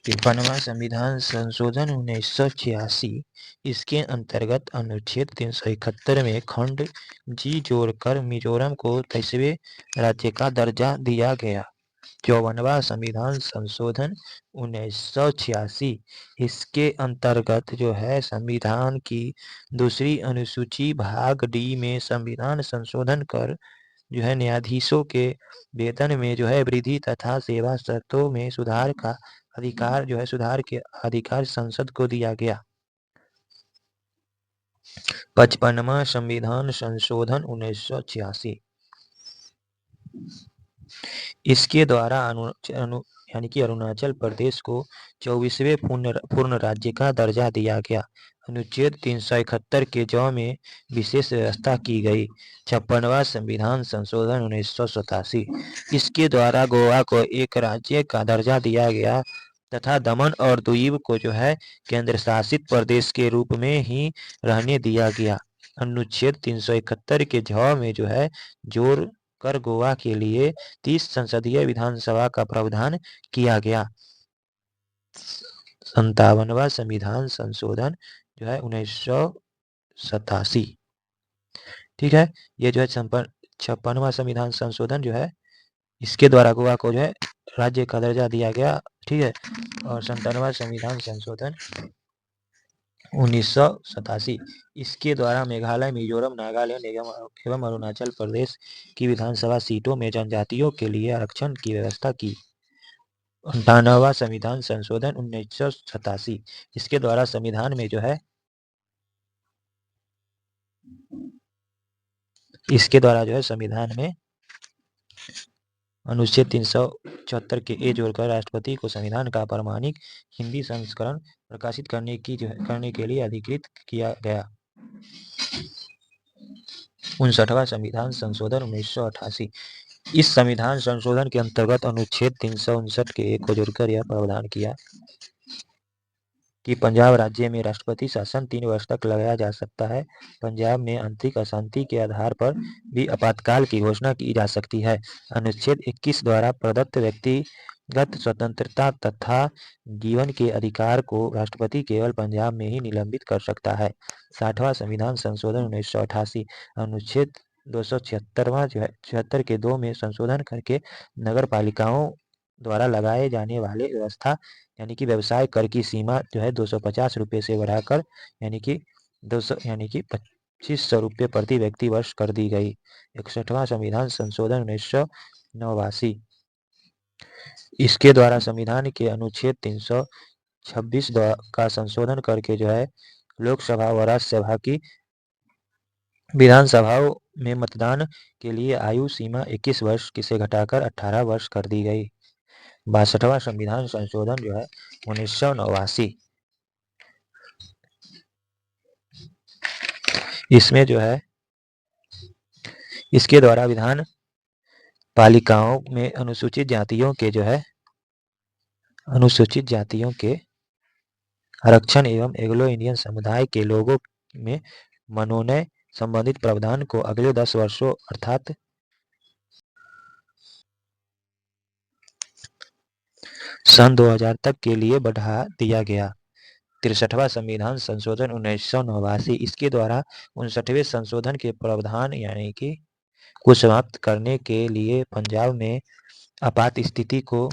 Speaker 1: 53वां संविधान संशोधन 1986, इसके अंतर्गत अनुच्छेद 371 में खंड जी जोड़कर मिजोरम को 23वें राज्य का दर्जा दिया गया। 54वां संविधान संशोधन 1986, इसके अंतर्गत जो है संविधान की दूसरी अनुसूची भाग डी में संविधान संशोधन कर जो है न्यायाधीशों के वेतन में जो है वृद्धि तथा सेवा शर्तों में सुधार का अधिकार जो है सुधार के अधिकार संसद को दिया गया। 55वां संविधान संशोधन 1986, इसके द्वारा यानी कि अरुणाचल प्रदेश को 24वें पूर्ण राज्य का दर्जा दिया गया। अनुच्छेद 371 के ज में विशेष व्यवस्था की गई। 56वां संविधान संशोधन 1987, इसके द्वारा गोवा को एक राज्य का दर्जा दिया गया तथा दमन और दीव को जो है केंद्र शासित प्रदेश के रूप में ही रहने दिया गया। अनुच्छेद 371 के ज में जो है जोड़ कर गोवा के लिए 30 संसदीय विधानसभा का प्रावधान किया गया। 57वां संविधान संशोधन जो है 1987, ठीक है। ये जो है 56वां संविधान संशोधन जो है इसके द्वारा गोवा को जो है राज्य का दर्जा दिया गया, ठीक है। और 57वां संविधान संशोधन 1987, इसके द्वारा मेघालय, मिजोरम, नागालैंड एवं अरुणाचल प्रदेश की विधानसभा सीटों में जनजातियों के लिए आरक्षण की व्यवस्था की। 58वां संविधान संशोधन 1987, इसके द्वारा संविधान में जो है संविधान में अनुच्छेद 374 के ए जोड़कर राष्ट्रपति को संविधान का प्रामाणिक हिंदी संस्करण प्रकाशित करने के लिए अधिकृत किया गया। 59वां संविधान संशोधन 1988, इस संविधान संशोधन के अंतर्गत अनुच्छेद 359 के ए को जोड़कर यह प्रावधान किया कि पंजाब राज्य में राष्ट्रपति शासन 3 वर्ष तक लगाया जा सकता है। पंजाब में आंतरिक अशांति के आधार पर भी आपातकाल की घोषणा की जा सकती है। अनुच्छेद 21 द्वारा प्रदत्त व्यक्तिगत स्वतंत्रता तथा जीवन के अधिकार को राष्ट्रपति केवल पंजाब में ही निलंबित कर सकता है। 60वां संविधान संशोधन 1988, अनुच्छेद 276 के 2 में संशोधन करके नगर पालिकाओं द्वारा लगाए जाने वाले व्यवस्था यानी कि व्यवसाय कर की सीमा जो है 250 रुपये से बढ़ाकर यानी कि 2500 रुपये प्रति व्यक्ति वर्ष कर दी गई। 61वां संविधान संशोधन 1989, इसके द्वारा संविधान के अनुच्छेद 326 का संशोधन करके जो है लोकसभा व राज्यसभा की विधानसभाओं में मतदान के लिए आयु सीमा 21 वर्ष से घटाकर 18 वर्ष कर दी गई। 62वां संविधान संशोधन जो है 1989, इसमें जो है इसके द्वारा विधान पालिकाओं में अनुसूचित जातियों के आरक्षण एवं एंग्लो इंडियन समुदाय के लोगों में मनोनयन संबंधित प्रावधान को अगले 10 वर्षों अर्थात सन 2000 तक के लिए बढ़ा दिया गया। 63वां संविधान संशोधन 1989, इसके द्वारा 59वें संशोधन के प्रावधान यानी कि को समाप्त करने के लिए पंजाब में आपात स्थिति को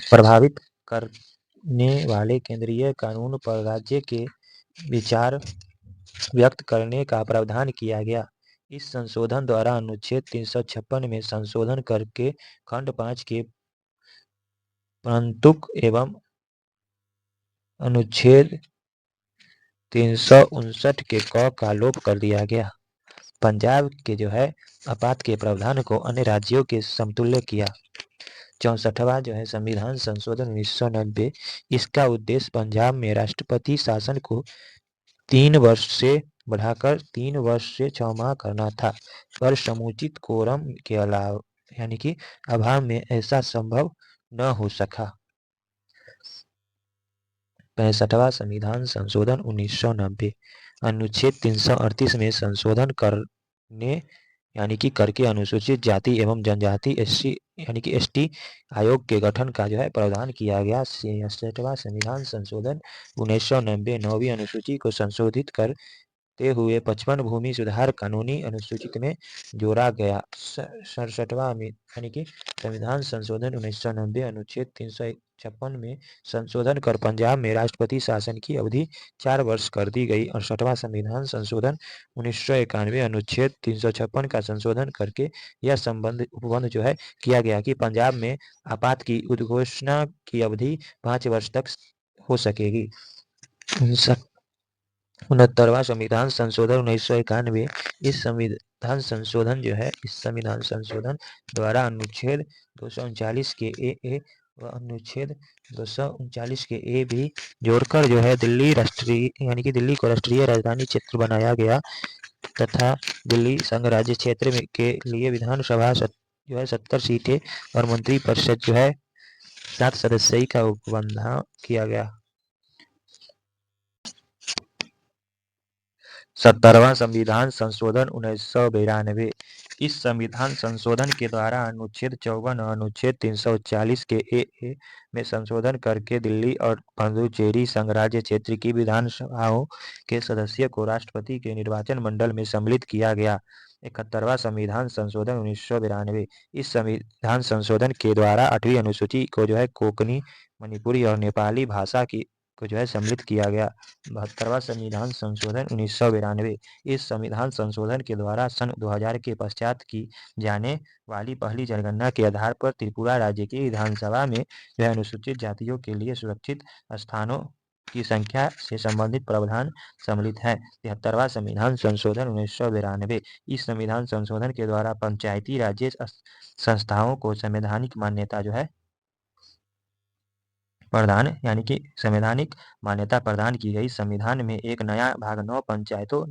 Speaker 1: प्रभावित करने वाले केंद्रीय कानून पर राज्य के विचार व्यक्त करने का प्रावधान किया गया। इस संशोधन द्वारा अनुच्छेद 356 में संशोधन करके खंड 5 के परंतुक एवं अनुच्छेद 359 के क का लोप कर दिया गया। पंजाब के जो है आपात के प्रावधान को अन्य राज्यों के समतुल्य किया। 64वां जो है संविधान संशोधन 1990, इसका उद्देश्य पंजाब में राष्ट्रपति शासन को 3 वर्ष से बढ़ाकर 3 वर्ष से 6 माह करना था, पर समुचित कोरम के अलावा यानी कि अभाव में ऐसा संभव न हो सका। 65वां संविधान संशोधन 1990, अनुच्छेद 338 में संशोधन करने यानी कि करके अनुसूचित जाति एवं जनजाति एसटी आयोग के गठन का जो है प्रावधान किया गया। 66वां संविधान संशोधन 1990 9वीं अनुसूची को संशोधित करते हुए 55 भूमि सुधार कानूनी अनुसूचित में जोड़ा गया। 67वां यानी कि संविधान संशोधन 1990 अनुच्छेद 356 में संशोधन कर पंजाब में राष्ट्रपति शासन की अवधि 4 वर्ष कर दी गई। 68वां संविधान संशोधन 1991 अनुच्छेद 356 का संशोधन करके यह उपबंध जो है किया गया कि पंजाब में आपात की उद्घोषणा की अवधि 5 वर्ष तक हो सकेगी। 69वां संविधान संशोधन 1991, इस संविधान संशोधन द्वारा अनुच्छेद 239 के ए व अनुच्छेद 239 के ए भी जोड़कर जो है दिल्ली को राष्ट्रीय राजधानी क्षेत्र बनाया गया तथा दिल्ली संघ राज्य क्षेत्र के लिए विधानसभा जो है 70 सीटें और मंत्री परिषद जो है 7 सदस्यीय का उपबंध किया गया। 70वां संविधान संशोधन 1992, इस संविधान संशोधन के द्वारा अनुच्छेद 54 और अनुच्छेद 340 के ए में संशोधन करके दिल्ली और पुडुचेरी संघ राज्य क्षेत्र की विधानसभाओं के सदस्यों को राष्ट्रपति के निर्वाचन मंडल में सम्मिलित किया गया। 71वां संविधान संशोधन 1992, इस संविधान संशोधन के द्वारा 8वीं अनुसूची को जो है कोंकणी, मणिपुरी और नेपाली भाषा को जो है सम्मिलित किया गया। 72वां संविधान संशोधन 1992, इस संविधान संशोधन के द्वारा सन 2000 के पश्चात की जाने वाली पहली जनगणना के आधार पर त्रिपुरा राज्य की विधानसभा में जो है अनुसूचित जातियों के लिए सुरक्षित स्थानों की संख्या से संबंधित प्रावधान सम्मिलित है। 73वां संविधान संशोधन 1992, इस संविधान संशोधन के द्वारा पंचायती राज्य संस्थाओं को संवैधानिक मान्यता जो है प्रदान यानी कि संवैधानिक मान्यता प्रदान की गई। संविधान में एक नया भाग 9 पंचायतों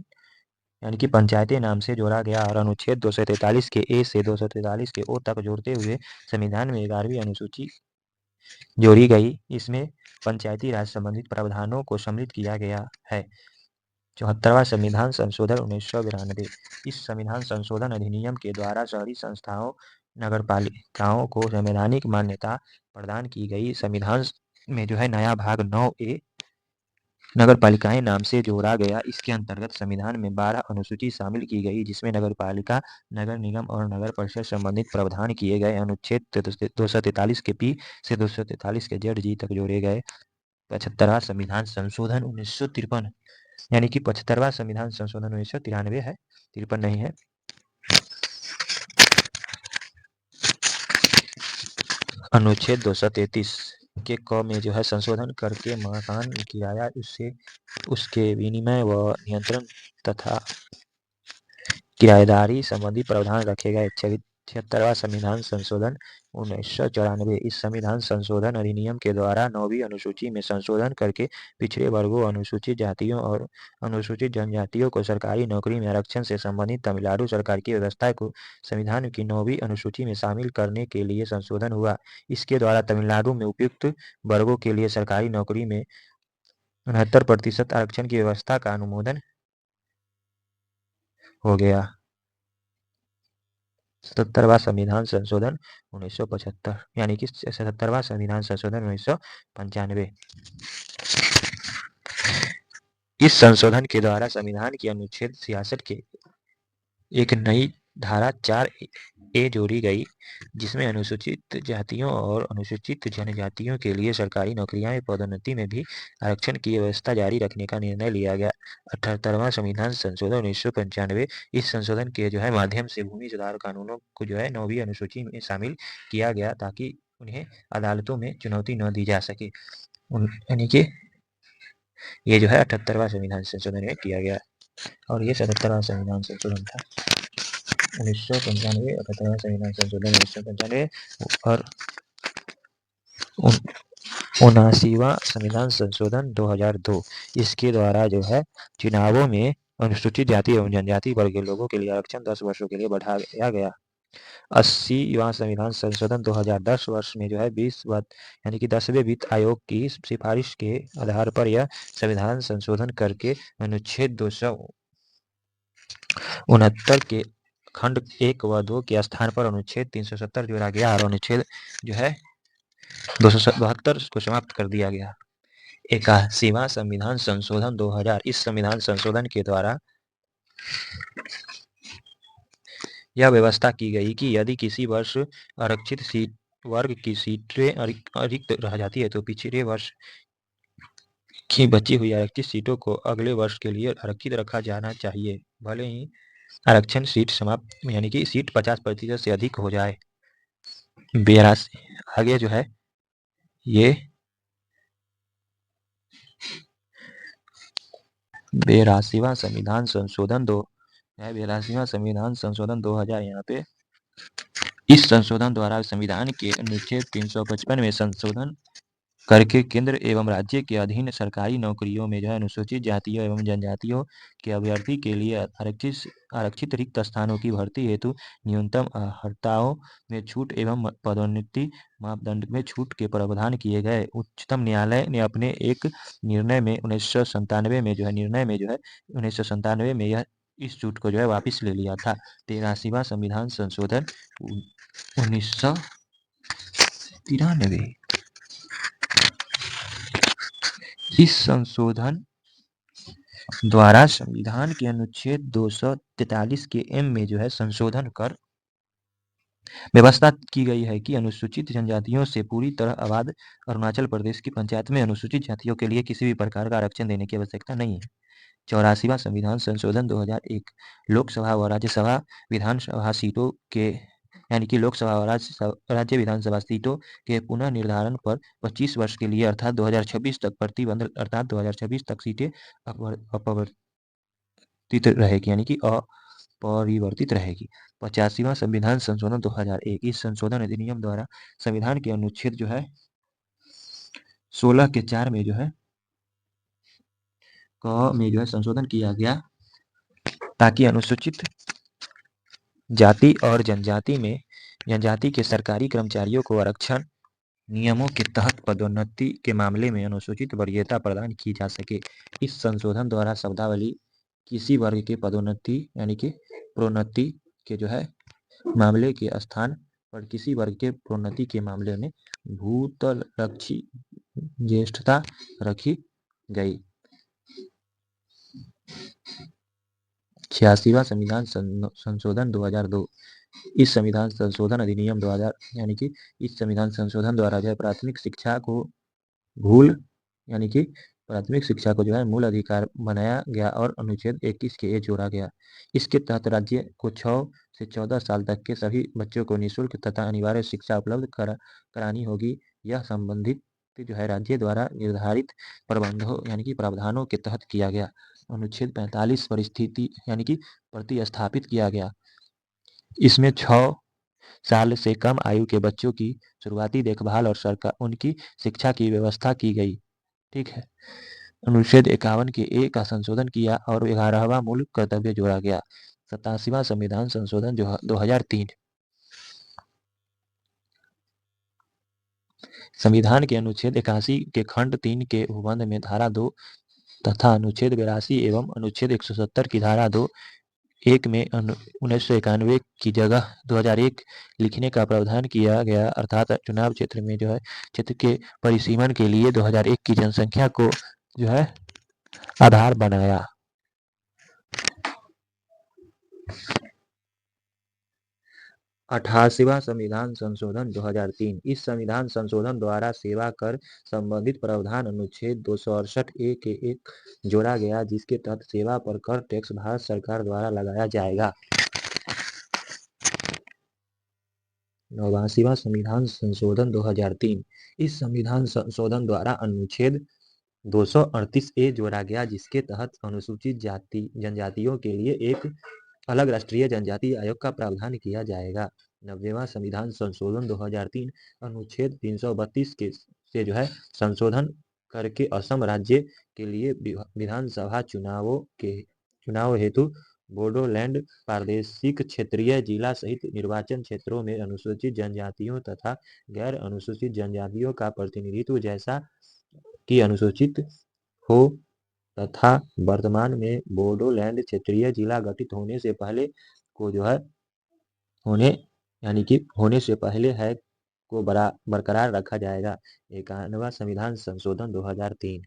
Speaker 1: यानी कि पंचायतें नाम से जोड़ा गया और अनुच्छेद 243 के ए से 243 के ओ तक जोड़ते हुए संविधान में 11वीं अनुसूची जोड़ी गई। इसमें पंचायती राज संबंधित प्रावधानों को सम्मिलित किया गया है। 74वां संविधान संशोधन 1992, इस संविधान संशोधन अधिनियम के द्वारा शहरी संस्थाओं नगरपालिकाओं को संवैधानिक मान्यता प्रदान की गई। संविधान में जो है नया भाग 9A नगरपालिकाएं नाम से जोड़ा गया। इसके अंतर्गत संविधान में 12 अनुसूची शामिल की गई जिसमें नगरपालिका, नगर निगम और नगर परिषद संबंधित प्रावधान किए गए। अनुच्छेद 243 के पी से 243 के जेड जी तक जोड़े गए। 75वां संविधान संशोधन 1953 यानी कि 75वां संविधान संशोधन 1993 है, 53 नहीं है। अनुच्छेद 233 के क में जो है संशोधन करके मकान किराया उसके विनिमय व नियंत्रण तथा किराएदारी संबंधी प्रावधान रखे गए। 76वां संविधान संशोधन 1994, इस संविधान संशोधन अधिनियम के द्वारा 9वीं अनुसूची में संशोधन करके पिछड़े वर्गों, अनुसूचित जातियों और अनुसूचित जनजातियों को सरकारी नौकरी में आरक्षण से संबंधित तमिलनाडु सरकार की व्यवस्था को संविधान की 9वीं अनुसूची में शामिल करने के लिए संशोधन हुआ। इसके द्वारा तमिलनाडु में उपयुक्त वर्गों के लिए सरकारी नौकरी में 69% आरक्षण की व्यवस्था का अनुमोदन हो गया। 77वां संविधान संशोधन 1975 यानी कि 77वां संविधान संशोधन 1995, इस संशोधन के द्वारा संविधान की अनुच्छेद 66 के एक नई धारा 4A जोड़ी गई जिसमें अनुसूचित जातियों और अनुसूचित जनजातियों के लिए सरकारी नौकरियां में पदोन्नति में भी आरक्षण की व्यवस्था जारी रखने का निर्णय लिया गया। 78वां संविधान संशोधन 1995, इस संशोधन के जो है माध्यम से भूमि सुधार कानूनों को जो है 9वीं अनुसूची में शामिल किया गया ताकि उन्हें अदालतों में चुनौती न दी जा सके। यानी कि ये जो है 78वां संविधान संशोधन में किया गया और ये 77वां संविधान संशोधन था 1995। 78वां संविधान संशोधन 1995 और 79वां संविधान संशोधन 2002 इसके द्वारा जो है चुनावों में अनुसूचित जाति एवं जनजाति वर्ग के लोगों के लिए आरक्षण 10 वर्षों के लिए बढ़ाया गया। 80वां संविधान संशोधन 2010 वर्ष में जो है 20 यानी कि 10वें वित्त आयोग की सिफारिश के आधार पर यह संविधान संशोधन करके अनुच्छेद 269 के खंड 1 व 2 के स्थान पर अनुच्छेद 370 जोड़ा गया और अनुच्छेद जो है 272 को समाप्त कर दिया गया। 81वां संविधान संशोधन 2000 इस संविधान संशोधन के द्वारा यह व्यवस्था की गई कि यदि किसी वर्ष आरक्षित सीट वर्ग की सीटें रिक्त रह जाती है तो पिछले वर्ष की बची हुई आरक्षित सीटों को अगले वर्ष के लिए आरक्षित रखा जाना चाहिए, भले ही आरक्षण सीट समाप्त यानी कि सीट 50% से अधिक हो जाए। 82 आगे जो है ये 82वां संविधान संशोधन 2000 यहाँ पे इस संशोधन द्वारा संविधान के अनुच्छेद 355 में संशोधन करके केंद्र एवं राज्य के अधीन सरकारी नौकरियों में जो है अनुसूचित जातियों एवं जनजातियों के अभ्यर्थी के लिए आरक्षित रिक्त स्थानों की भर्ती हेतु न्यूनतम अर्हताओं में छूट एवं पदोन्नति मापदंड में छूट के प्रावधान किए गए। उच्चतम न्यायालय ने अपने एक निर्णय में 1997 में जो है 1997 में यह इस छूट को जो है वापिस ले लिया था। 83वां संविधान संशोधन 1993 इस संशोधन द्वारा संविधान के अनुच्छेद 243 के एम में जो है संशोधन कर व्यवस्था की गई है कि अनुसूचित जनजातियों से पूरी तरह आबाद अरुणाचल प्रदेश की पंचायत में अनुसूचित जातियों के लिए किसी भी प्रकार का आरक्षण देने की आवश्यकता नहीं है। 84वां संविधान संशोधन 2001 लोकसभा व राज्यसभा विधानसभा सीटों के यानी कि लोकसभा और राज्य विधानसभा सीटों के पुनः निर्धारण पर 25 वर्ष के लिए अर्थात 2026 तक प्रतिबंध अर्थात 2026 तक सीटें अपरिवर्तित रहेगी यानी कि अपरिवर्तित रहेगी। 85वां संविधान संशोधन 2001 इस संशोधन अधिनियम द्वारा संविधान के अनुच्छेद जो है 16 के 4 में जो है संशोधन किया गया ताकि अनुसूचित जाति और जनजाति के सरकारी कर्मचारियों को आरक्षण नियमों के तहत पदोन्नति के मामले में अनुसूचित वरीयता प्रदान की जा सके। इस संशोधन द्वारा शब्दावली किसी वर्ग के पदोन्नति यानी कि प्रोन्नति के जो है मामले के स्थान पर किसी वर्ग के प्रोन्नति के मामले में भूतलक्षी ज्येष्ठता रखी गई। 86वां संविधान संशोधन 2002 इस संविधान संशोधन अधिनियम 2000 यानी कि इस संविधान संशोधन द्वारा जो है प्राथमिक शिक्षा को जो है मूल अधिकार बनाया गया और अनुच्छेद 21 के जोड़ा गया। इसके तहत राज्य को 6 से 14 साल तक के सभी बच्चों को निःशुल्क तथा अनिवार्य शिक्षा उपलब्ध करानी होगी। यह संबंधित जो है राज्य द्वारा निर्धारित प्रबंधों यानी कि प्रावधानों के तहत किया गया। अनुच्छेद 45 परिस्थिति यानी कि प्रतिस्थापित किया गया। इसमें 6 साल से कम आयु के बच्चों की शुरुआती देखभाल और सरकार उनकी शिक्षा की व्यवस्था की गई। ठीक है। अनुच्छेद 51 के ए का संशोधन किया और 11वां मूल कर्तव्य जोड़ा गया। 87वां संविधान संशोधन जो 2003 संविधान के अनुच्छेद 81 के खंड 3 के उपबंध में धारा 2 तथा अनुच्छेद 82 एवं अनुच्छेद 170 की धारा 2(1) में 1991 की जगह 2001 लिखने का प्रावधान किया गया अर्थात चुनाव क्षेत्र में जो है क्षेत्र के परिसीमन के लिए 2001 की जनसंख्या को जो है आधार बनाया। 88वां संविधान संशोधन 2003 इस संविधान संशोधन द्वारा सेवा कर संबंधित प्रावधान अनुच्छेद 268 के एक जोड़ा गया जिसके तहत सेवा पर कर टैक्स भारत सरकार द्वारा लगाया जाएगा। 89वां संविधान संशोधन 2003 इस संविधान संशोधन द्वारा अनुच्छेद 238 जोड़ा गया जिसके तहत अनुसूचित जनजातियों के लिए एक अलग राष्ट्रीय जनजाति आयोग का प्रावधान किया जाएगा। 90वां संविधान संशोधन 2003 अनुच्छेद 332 के से जो है संशोधन करके असम राज्य के लिए विधानसभा चुनाव हेतु बोडोलैंड प्रादेशिक क्षेत्रीय जिला सहित निर्वाचन क्षेत्रों में अनुसूचित जनजातियों तथा गैर अनुसूचित जनजातियों का प्रतिनिधित्व जैसा कि अनुसूचित हो तथा वर्तमान में बोडोलैंड क्षेत्रीय जिला गठित होने से पहले को जो है होने यानी कि होने से पहले है को बरकरार रखा जाएगा। 51वां संविधान संशोधन 2003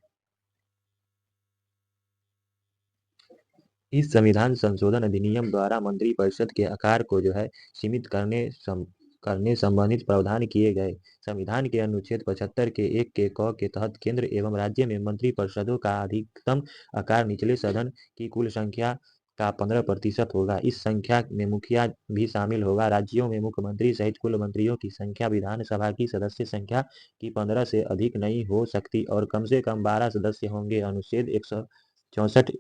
Speaker 1: इस संविधान संशोधन अधिनियम द्वारा मंत्रिपरिषद के आकार को जो है सीमित करने संबंधित प्रावधान किए गए। संविधान के अनुच्छेद 75 के 1 के क के तहत केंद्र एवं राज्य में मंत्रिपरिषदों का अधिकतम आकार निचले सदन की कुल संख्या का 15% होगा। इस संख्या में मुखिया भी शामिल होगा। राज्यों में मुख्यमंत्री सहित कुल मंत्रियों की संख्या विधानसभा की सदस्य संख्या की 15 से अधिक नहीं हो सकती और कम से कम 12 सदस्य होंगे। अनुच्छेद 164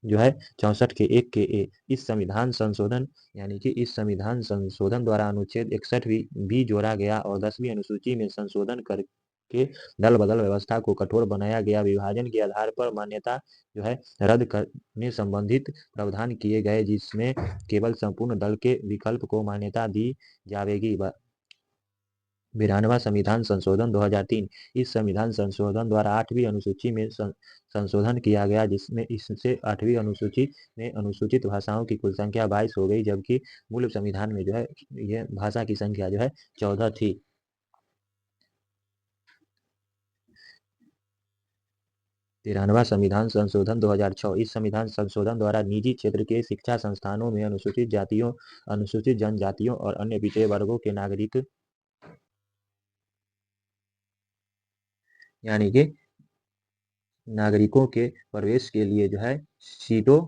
Speaker 1: जो है 64 के 1 के ए इस संविधान संशोधन यानी कि इस संविधान संशोधन द्वारा अनुच्छेद 61 भी जोड़ा गया और 10वीं अनुसूची में संशोधन करके दल बदल व्यवस्था को कठोर बनाया गया। विभाजन के आधार पर मान्यता जो है रद्द करने संबंधित प्रावधान किए गए जिसमें केवल संपूर्ण दल के विकल्प को मान्यता दी जाएगी। 92वां संविधान संशोधन 2003 इस संविधान संशोधन द्वारा 8वीं अनुसूची में संशोधन किया गया जिसमें इससे 8वीं अनुसूची में अनुसूचित भाषाओं की कुल संख्या 22 हो गई जबकि मूल संविधान में जो है ये भाषा की संख्या जो है 14 थी। 93वां संविधान संशोधन 2006 इस संविधान संशोधन द्वारा निजी क्षेत्र के शिक्षा संस्थानों में अनुसूचित जातियों अनुसूचित जनजातियों और अन्य पिछड़े वर्गों के नागरिक यानी कि नागरिकों के प्रवेश के लिए जो है सीटों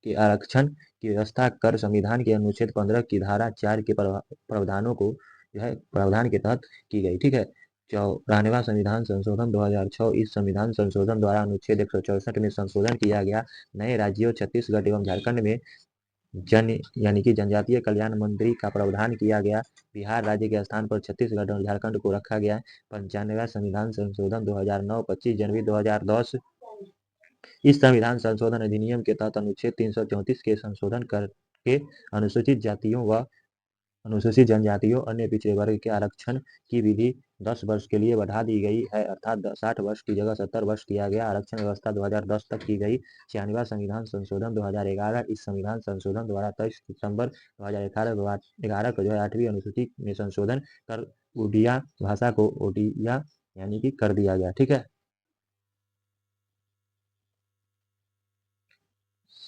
Speaker 1: के आरक्षण की व्यवस्था कर संविधान के अनुच्छेद 15 की धारा 4 के प्रावधानों को जो है प्रावधान के तहत की गई। ठीक है। 94वां संविधान संशोधन 2006 इस संविधान संशोधन द्वारा अनुच्छेद 164 में संशोधन किया गया। नए राज्यों छत्तीसगढ़ एवं झारखंड में यानी कि जनजातीय कल्याण मंत्री का प्रावधान किया गया। बिहार राज्य के स्थान पर छत्तीसगढ़ और झारखंड को रखा गया। 95वां संविधान संशोधन 2009 25 जनवरी 2010 इस संविधान संशोधन अधिनियम के तहत अनुच्छेद 334 के संशोधन करके अनुसूचित जातियों व अनुसूचित जनजातियों अन्य पिछड़े वर्ग के आरक्षण की विधि 10 वर्ष के लिए बढ़ा दी गई है अर्थात 60 वर्ष की जगह 70 वर्ष किया गया। आरक्षण व्यवस्था 2010 तक की गई। 96वां संविधान संशोधन 2011 इस संविधान संशोधन द्वारा 23 दिसंबर 2011 को जो है 8वीं अनुसूची में संशोधन कर उड़िया भाषा को ओडिया यानी कि कर दिया गया। ठीक है।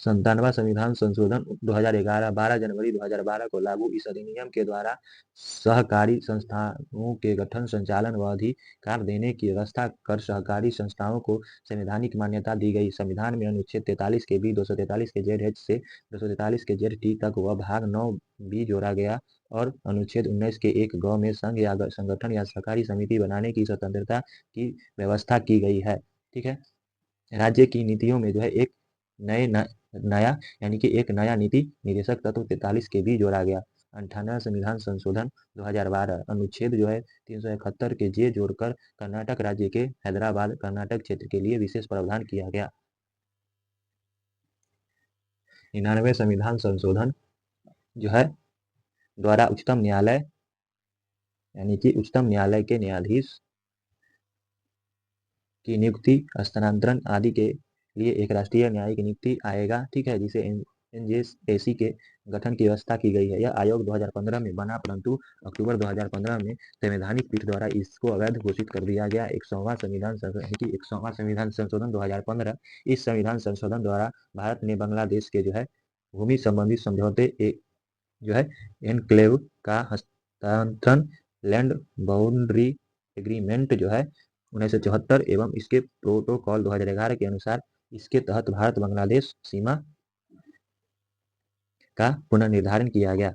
Speaker 1: 97वां संविधान संशोधन 2011 12 जनवरी 2012 को लागू। इस अधिनियम के द्वारा सहकारी संस्थाओं के गठन संचालन व अधिकार देने की व्यवस्था कर सहकारी संस्थाओं को संवैधानिक मान्यता दी गई। संविधान में अनुच्छेद 43 के बी 243 के जेड एच से 243 के जेड टी तक व भाग 9 बी जोड़ा गया और अनुच्छेद 19 के 1 ग में संघ या संगठन या सहकारी समिति बनाने की स्वतंत्रता की व्यवस्था की गई है। ठीक है। राज्य की नीतियों में जो है एक नया यानी कि एक नया नीति निदेशक तत्व 43 के भी जोड़ा गया। 98वां संविधान संशोधन 2012 अनुच्छेद जो है 371 के जे जोड़कर कर्नाटक राज्य के हैदराबाद कर्नाटक क्षेत्र के लिए विशेष प्रावधान किया गया। 99वें संविधान संशोधन जो है द्वारा उच्चतम न्यायालय यानी कि उच्चतम न्यायालय के न्यायाधीश की नियुक्ति स्थानांतरण आदि के लिए एक राष्ट्रीय न्यायिक नियुक्ति आएगा। ठीक है। जिसे एनजेएसी के गठन की व्यवस्था की गई है। यह आयोग 2015 में बना परंतु अक्टूबर 2015 में संवैधानिक पीठ द्वारा इसको अवैध घोषित कर दिया गया। 100वां संविधान संशोधन 100वां संविधान संशोधन 2015 इस संविधान संशोधन द्वारा भारत ने बांग्लादेश के जो है भूमि संबंधी समझौते जो है एनक्लेव का हस्तांतरण लैंड बाउंड्री एग्रीमेंट जो है 1974 एवं इसके प्रोटोकॉल 2011 के अनुसार इसके तहत भारत बांग्लादेश सीमा का पुनर्निर्धारण किया गया।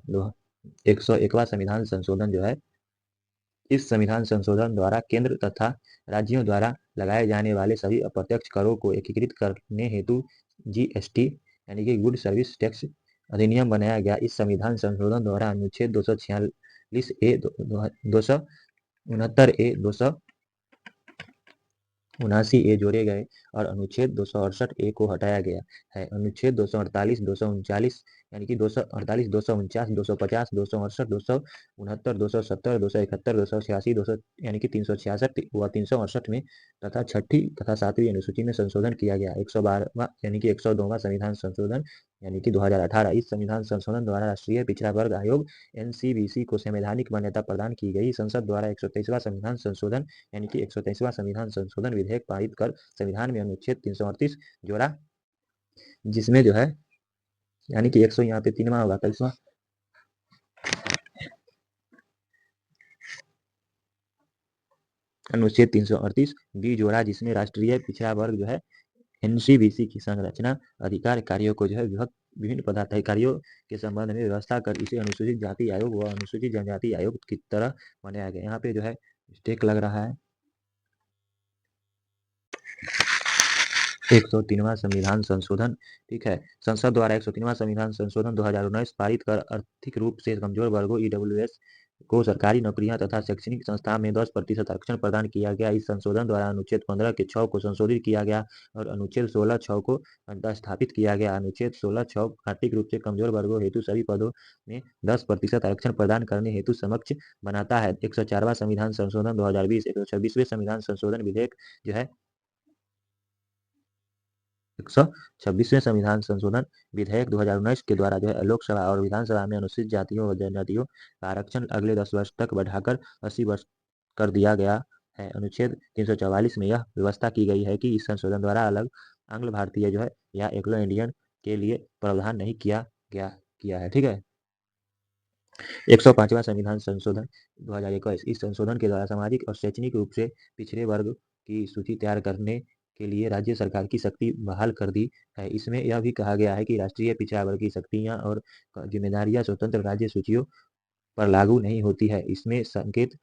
Speaker 1: 101वां संविधान संशोधन जो है इस संविधान संशोधन द्वारा केंद्र तथा राज्यों द्वारा लगाए जाने वाले सभी अप्रत्यक्ष करों को एकीकृत करने हेतु जीएसटी यानी कि गुड सर्विस टैक्स अधिनियम बनाया गया। इस संविधान संशोधन द्वारा अनुच्छेद 246A, 269A, 279A जोड़े गए और अनुच्छेद 268A को हटाया गया है। अनुच्छेद 248, 239 यानी कि 248, 249, 250, 268, 269, 270, 271, 286, 200 यानी कि 366 व 368 में तथा छठी तथा 7वीं अनुसूची में संशोधन किया गया। 112वां यानी कि 102वां संविधान संशोधन यानी कि 2018। इस संविधान संशोधन द्वारा राष्ट्रीय पिछड़ा वर्ग आयोग NCBC को संवैधानिक मान्यता प्रदान की गई। संसद द्वारा 123वां संविधान संशोधन यानी कि 123वां संविधान संशोधन विधेयक पारित कर संविधान में अनुच्छेद 338 जोड़ा, जिसमें जो है यानी कि 100 यहाँ पे 3वां होगा, 23वां अनुच्छेद 338 B जोड़ा, जिसमें राष्ट्रीय पिछड़ा वर्ग जो है NCBC की संरचना, अधिकार, कार्यों को जो है विभिन्न पदाधिकारियों के संबंध में व्यवस्था कर इसे अनुसूचित जाति आयोग व अनुसूचित जनजाति आयोग की तरह बनाया गया। यहाँ पे जो है मिस्टेक लग रहा है। 103वां संविधान संशोधन, ठीक है। संसद द्वारा 103वां संविधान संशोधन 2019 पारित कर आर्थिक रूप से कमजोर वर्गों EWS को सरकारी नौकरियां तथा शैक्षणिक संस्थान में 10% आरक्षण प्रदान किया गया। इस संशोधन द्वारा अनुच्छेद 15 के 6 को संशोधित किया गया और अनुच्छेद 16(6) को स्थापित किया गया। अनुच्छेद 16(6) आर्थिक रूप से कमजोर वर्गों हेतु सभी पदों में 10% आरक्षण प्रदान करने हेतु समक्ष बनाता है। 104वां संविधान संशोधन 2020, 126वें संविधान संशोधन विधेयक जो है 126वें संविधान संशोधन विधेयक 2019 के द्वारा जो है लोकसभा और विधानसभा में अनुसूचित जातियों व जनजातियों का आरक्षण अगले 10 वर्ष तक बढ़ाकर 80 वर्ष कर दिया गया है। अनुच्छेद 344 में यह व्यवस्था की गई है कि इस संशोधन द्वारा अलग आंग्ल भारतीय जो है या एंग्लो इंडियन के लिए प्रावधान नहीं किया है, ठीक है। 105वां संविधान संशोधन 2021, इस संशोधन के द्वारा सामाजिक और शैक्षणिक रूप से पिछड़े वर्ग की सूची तैयार करने के लिए राज्य सरकार की शक्ति बहाल कर दी है। इसमें यह भी कहा गया है कि राष्ट्रीय पिछड़ा वर्ग की शक्तियां और जिम्मेदारियां स्वतंत्र राज्य सूचियों पर लागू नहीं होती है। इसमें संकेत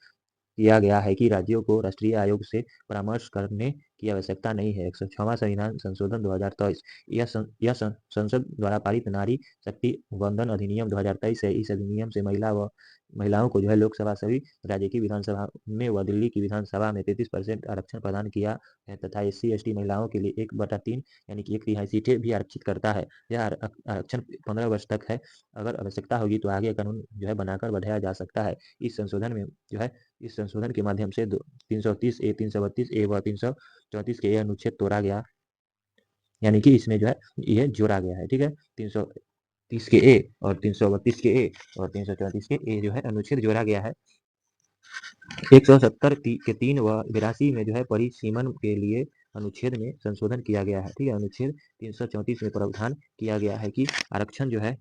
Speaker 1: किया गया है कि राज्यों को राष्ट्रीय आयोग से परामर्श करने की आवश्यकता नहीं है। 106वां संविधान संशोधन 2023, यह संसद द्वारा पारित नारी शक्ति वंदन अधिनियम 2023 है। इस अधिनियम से महिलाओं को जो है लोकसभा सभी राज्य की विधानसभा में व दिल्ली की विधानसभा में 33% आरक्षण प्रदान किया है तथा SC/ST महिलाओं के लिए 1/3 यानी कि 1/3 सीटें भी आरक्षित करता है। यह आरक्षण 15 वर्ष तक है। अगर आवश्यकता होगी तो आगे कानून जो है बनाकर बढ़ाया जा सकता है। इस संशोधन में जो है इस संशोधन के माध्यम से 330A, 332A व 334 के अनुच्छेद तोड़ा गया, यानी कि इसमें जो है ये जोड़ा गया है, ठीक है। 330 के A और 332 के A और 334 के A जो है अनुच्छेद जोड़ा गया है। 170 के 3 व 82 में जो है परिसीमन के लिए अनुच्छेद में संशोधन किया गया है, ठीक है। अनुच्छेद 334 में प्रावधान किया गया है कि आरक्षण जो है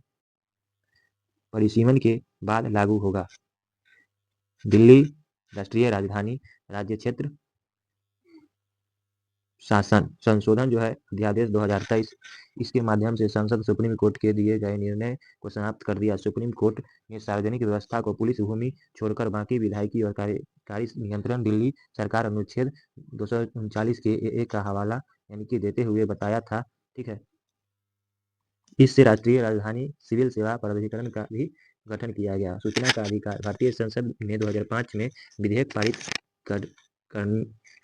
Speaker 1: परिसीमन के बाद लागू होगा। दिल्ली राष्ट्रीय राजधानी राज्य क्षेत्र शासन संशोधन जो है अध्यादेश 2023, इसके माध्यम से संसद सुप्रीम कोर्ट के दिए गए निर्णय को समाप्त कर दिया। सुप्रीम कोर्ट ने सार्वजनिक व्यवस्था को पुलिस भूमि छोड़कर बाकी विधायिकी और कार्यकारी नियंत्रण दिल्ली सरकार अनुच्छेद 239 के A का हवाला यानी कि देते हुए बताया था, ठीक है। इससे राष्ट्रीय राजधानी सिविल सेवा प्राधिकरण का भी गठन किया गया। सूचना का अधिकार, भारतीय संसद ने 2005 में विधेयक पारित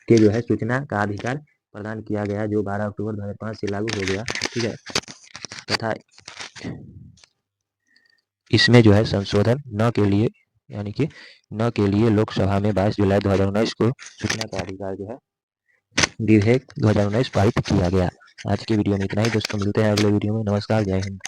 Speaker 1: के जो है सूचना का अधिकार प्रदान किया गया, जो 12 अक्टूबर 2005 से लागू हो गया, ठीक है। तथा इसमें जो है संशोधन न के लिए यानी कि न के लिए लोकसभा में 22 जुलाई 2019 को सूचना का अधिकार जो है विधेयक 2019 पारित किया गया। आज के वीडियो में इतना ही दोस्तों, मिलते हैं अगले वीडियो में। नमस्कार, जय हिंद।